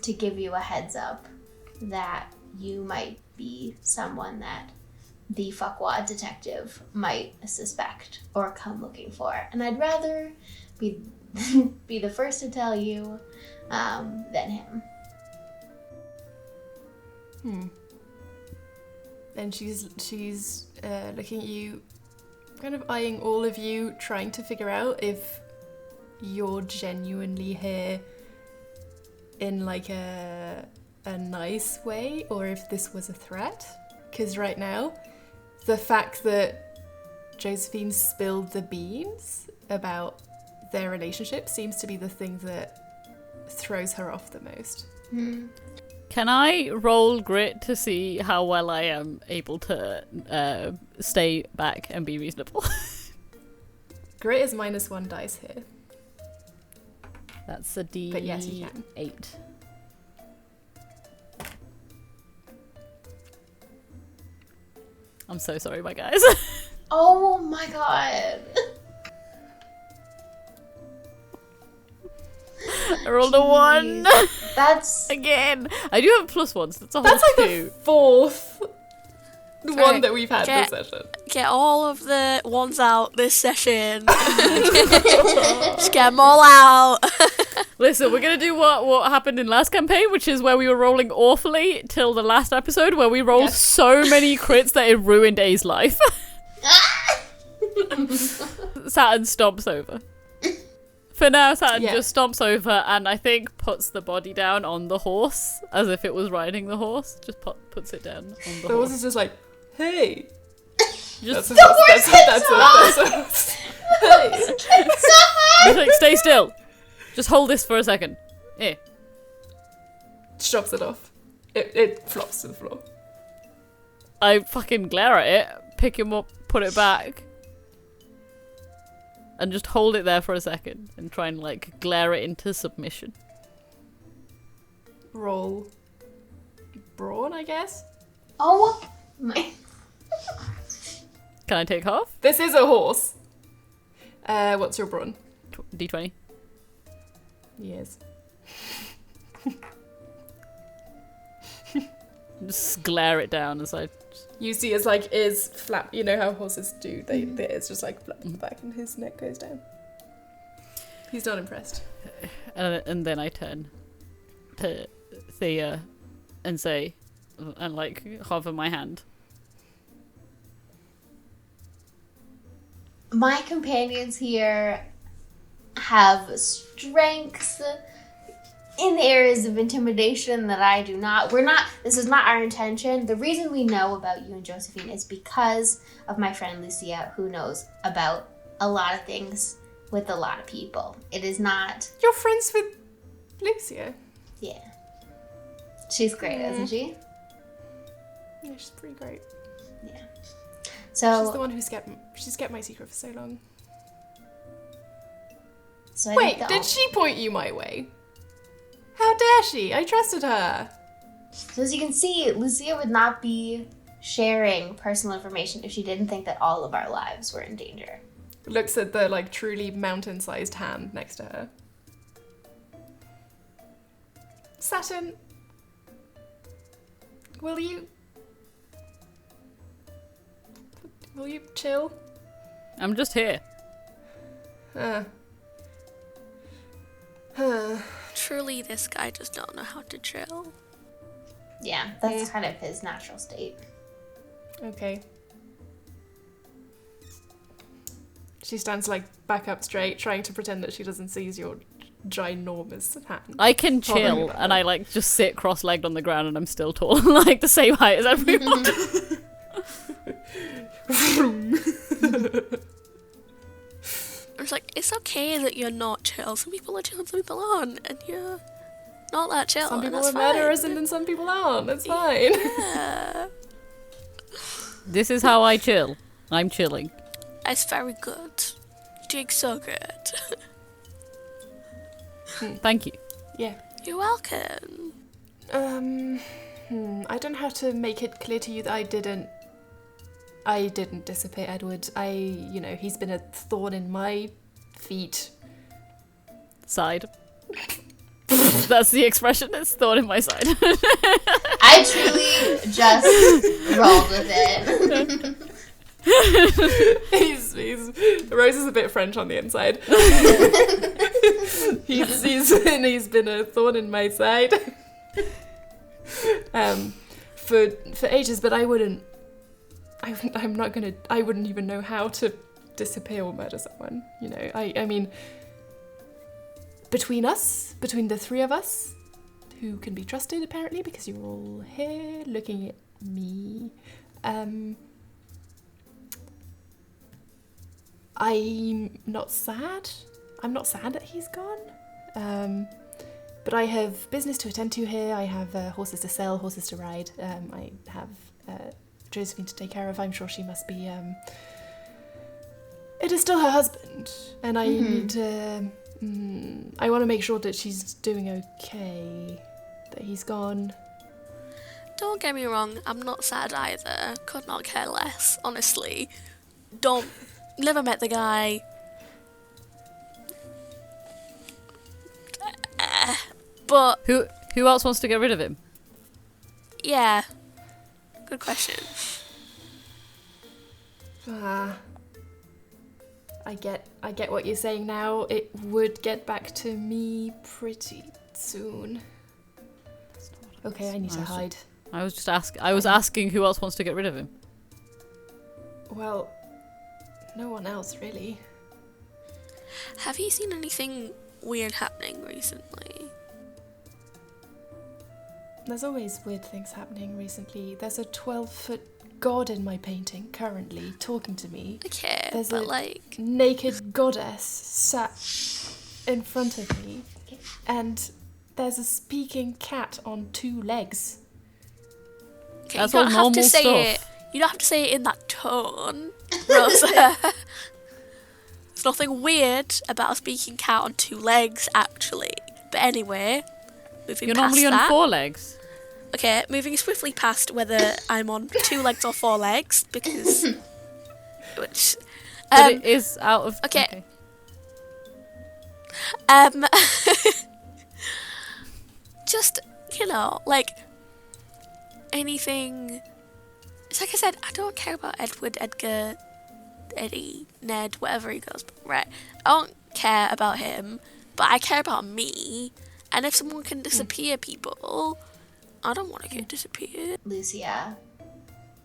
to give you a heads up that you might be someone that the fuckwad detective might suspect or come looking for. And I'd rather be the first to tell you than him. And she's looking at you, kind of eyeing all of you, trying to figure out if you're genuinely here in, like, a nice way, or if this was a threat. Because right now, the fact that Josephine spilled the beans about their relationship seems to be the thing that throws her off the most. Can I roll grit to see how well I am able to stay back and be reasonable? Grit is -1 dice here. That's a D8. But yes, you can. I'm so sorry, my guys. Oh my god. I rolled a 1. That's Again. I do have +1s. That's a whole That's like 2. the fourth one Right, that we've had this session. Get all of the ones out this session. Just get them all out. Listen, we're going to do what happened in last campaign, which is where we were rolling awfully till the last episode, where we rolled so many crits that it ruined A's life. Saturn stomps over. For now, Saturn just stomps over and I think puts the body down on the horse, as if it was riding the horse. Just puts it down on the The horse. horse is just like, hey. Just That's hey. He's like, stay still. Just hold this for a second. Here. Chops it off. It flops to the floor. I fucking glare at it, pick him up, put it back, and just hold it there for a second and try and, like, glare it into submission. Roll brawn, I guess? oh my. Can I take half? This is a horse. What's your brawn? D20. Yes. Just glare it down as I... You see his, like, ears flap. You know how horses do. Their ears just, like, flap back and his neck goes down. He's not impressed. And then I turn to Thea and say, and, like, hover my hand. My companions here have strengths in the areas of intimidation that I do not. This is not our intention. The reason we know about you and Josephine is because of my friend Lucia, who knows about a lot of things with a lot of people. It is not... You're friends with Lucia? Yeah. She's great, isn't she? Yeah, she's pretty great. Yeah. She's the So, one she's kept my secret for so long. so I Wait, think did she point you my way? How dare she? I trusted her. So as you can see, Lucia would not be sharing personal information if she didn't think that all of our lives were in danger. Looks at the, like, truly mountain-sized hand next to her. Saturn, will you chill? I'm just here. Truly, this guy does not know how to chill. Yeah, that's kind of his natural state. Okay. She stands, like, back up straight, trying to pretend that she doesn't see your ginormous hand. I can chill, and I, like, just sit cross-legged on the ground, and I'm still tall, like, the same height as everyone. It's like, it's okay that you're not chill. Some people are chill and some people aren't, and you're not that chill. Some people and are that's murderers fine. and then some people aren't. It's fine. Yeah. This is how I chill. I'm chilling. It's very good. You're doing so good. Thank you. Yeah. You're welcome. I don't have to make it clear to you that I didn't disappear Edward. He's been a thorn in my feet. Side. That's the expression. It's thorn in my side. I truly just rolled with it. he's Rose is a bit French on the inside. he's been a thorn in my side. For ages, but I wouldn't even know how to disappear or murder someone. I mean, between the three of us, who can be trusted apparently because you're all here looking at me, I'm not sad that he's gone. But I have business to attend to here. I have horses to sell, horses to ride. I have Josephine to take care of. I'm sure she must be... It is still her husband. And I need to... I want to make sure that she's doing okay. That he's gone. Don't get me wrong, I'm not sad either. Could not care less, honestly. Never met the guy. But Who else wants to get rid of him? yeah, good question. I get what you're saying now. It would get back to me pretty soon. Okay, I need to hide. I was asking who else wants to get rid of him. Well, no one else really. Have you seen anything weird happening recently? There's always weird things happening recently. There's a 12-foot god in my painting currently talking to me. Okay, There's but a like... naked goddess sat in front of me. And there's a speaking cat on 2 legs. Okay, That's you all don't have to normal say stuff. it. You don't have to say it in that tone, Rosa. There's nothing weird about a speaking cat on 2 legs, actually. But anyway, moving You're past normally on that. 4 legs. Okay, moving swiftly past whether I'm on 2 legs or 4 legs, because... which... But it is out of... okay. Just, like, anything... It's like I said, I don't care about Edward, Edgar, Eddie, Ned, whatever he goes by, right? I don't care about him, but I care about me, and if someone can disappear people, I don't want to get disappeared. Lucia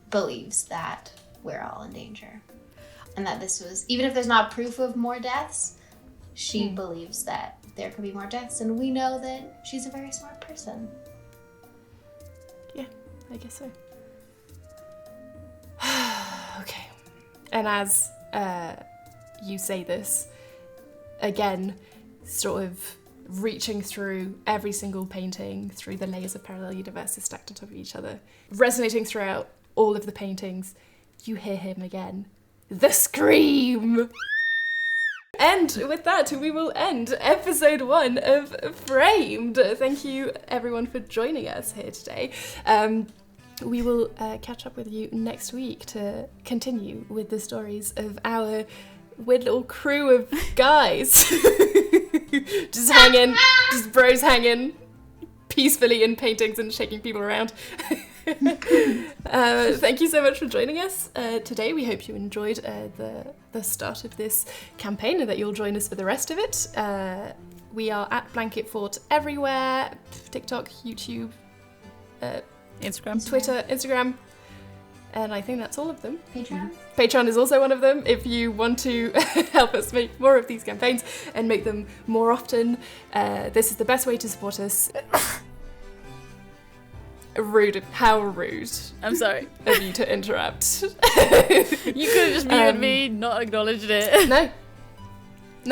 believes that we're all in danger. And that this was, even if there's not proof of more deaths, she believes that there could be more deaths, and we know that she's a very smart person. Yeah, I guess so. Okay. And as you say this, again, sort of reaching through every single painting, through the layers of parallel universes stacked on top of each other, resonating throughout all of the paintings, you hear him again. The scream! And with that, we will end episode 1 of Framed. Thank you, everyone, for joining us here today. We will catch up with you next week to continue with the stories of our weird little crew of guys. Just hanging, just bros hanging peacefully in paintings and shaking people around. Thank you so much for joining us today. We hope you enjoyed the start of this campaign and that you'll join us for the rest of it. We are at Blanket Fort everywhere: TikTok, YouTube, Instagram, Twitter, Instagram, and I think that's all of them. Patreon? Patreon is also one of them. If you want to help us make more of these campaigns and make them more often, this is the best way to support us. Rude. How rude. I'm sorry. Of you to interrupt. You could have just muted me, not acknowledged it. No,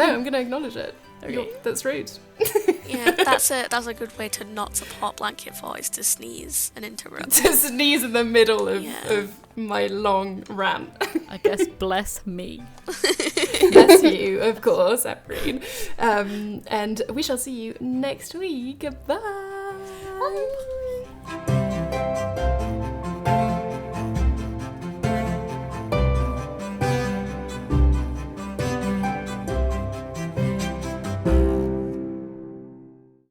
I'm going to acknowledge it. Okay. That's rude. Yeah, that's a good way to not support Blanket Fort, is to sneeze and interrupt. To sneeze in the middle Yeah. of my long rant. I guess bless me. Bless you, of course, Ambereen. And we shall see you next week. Bye. Bye.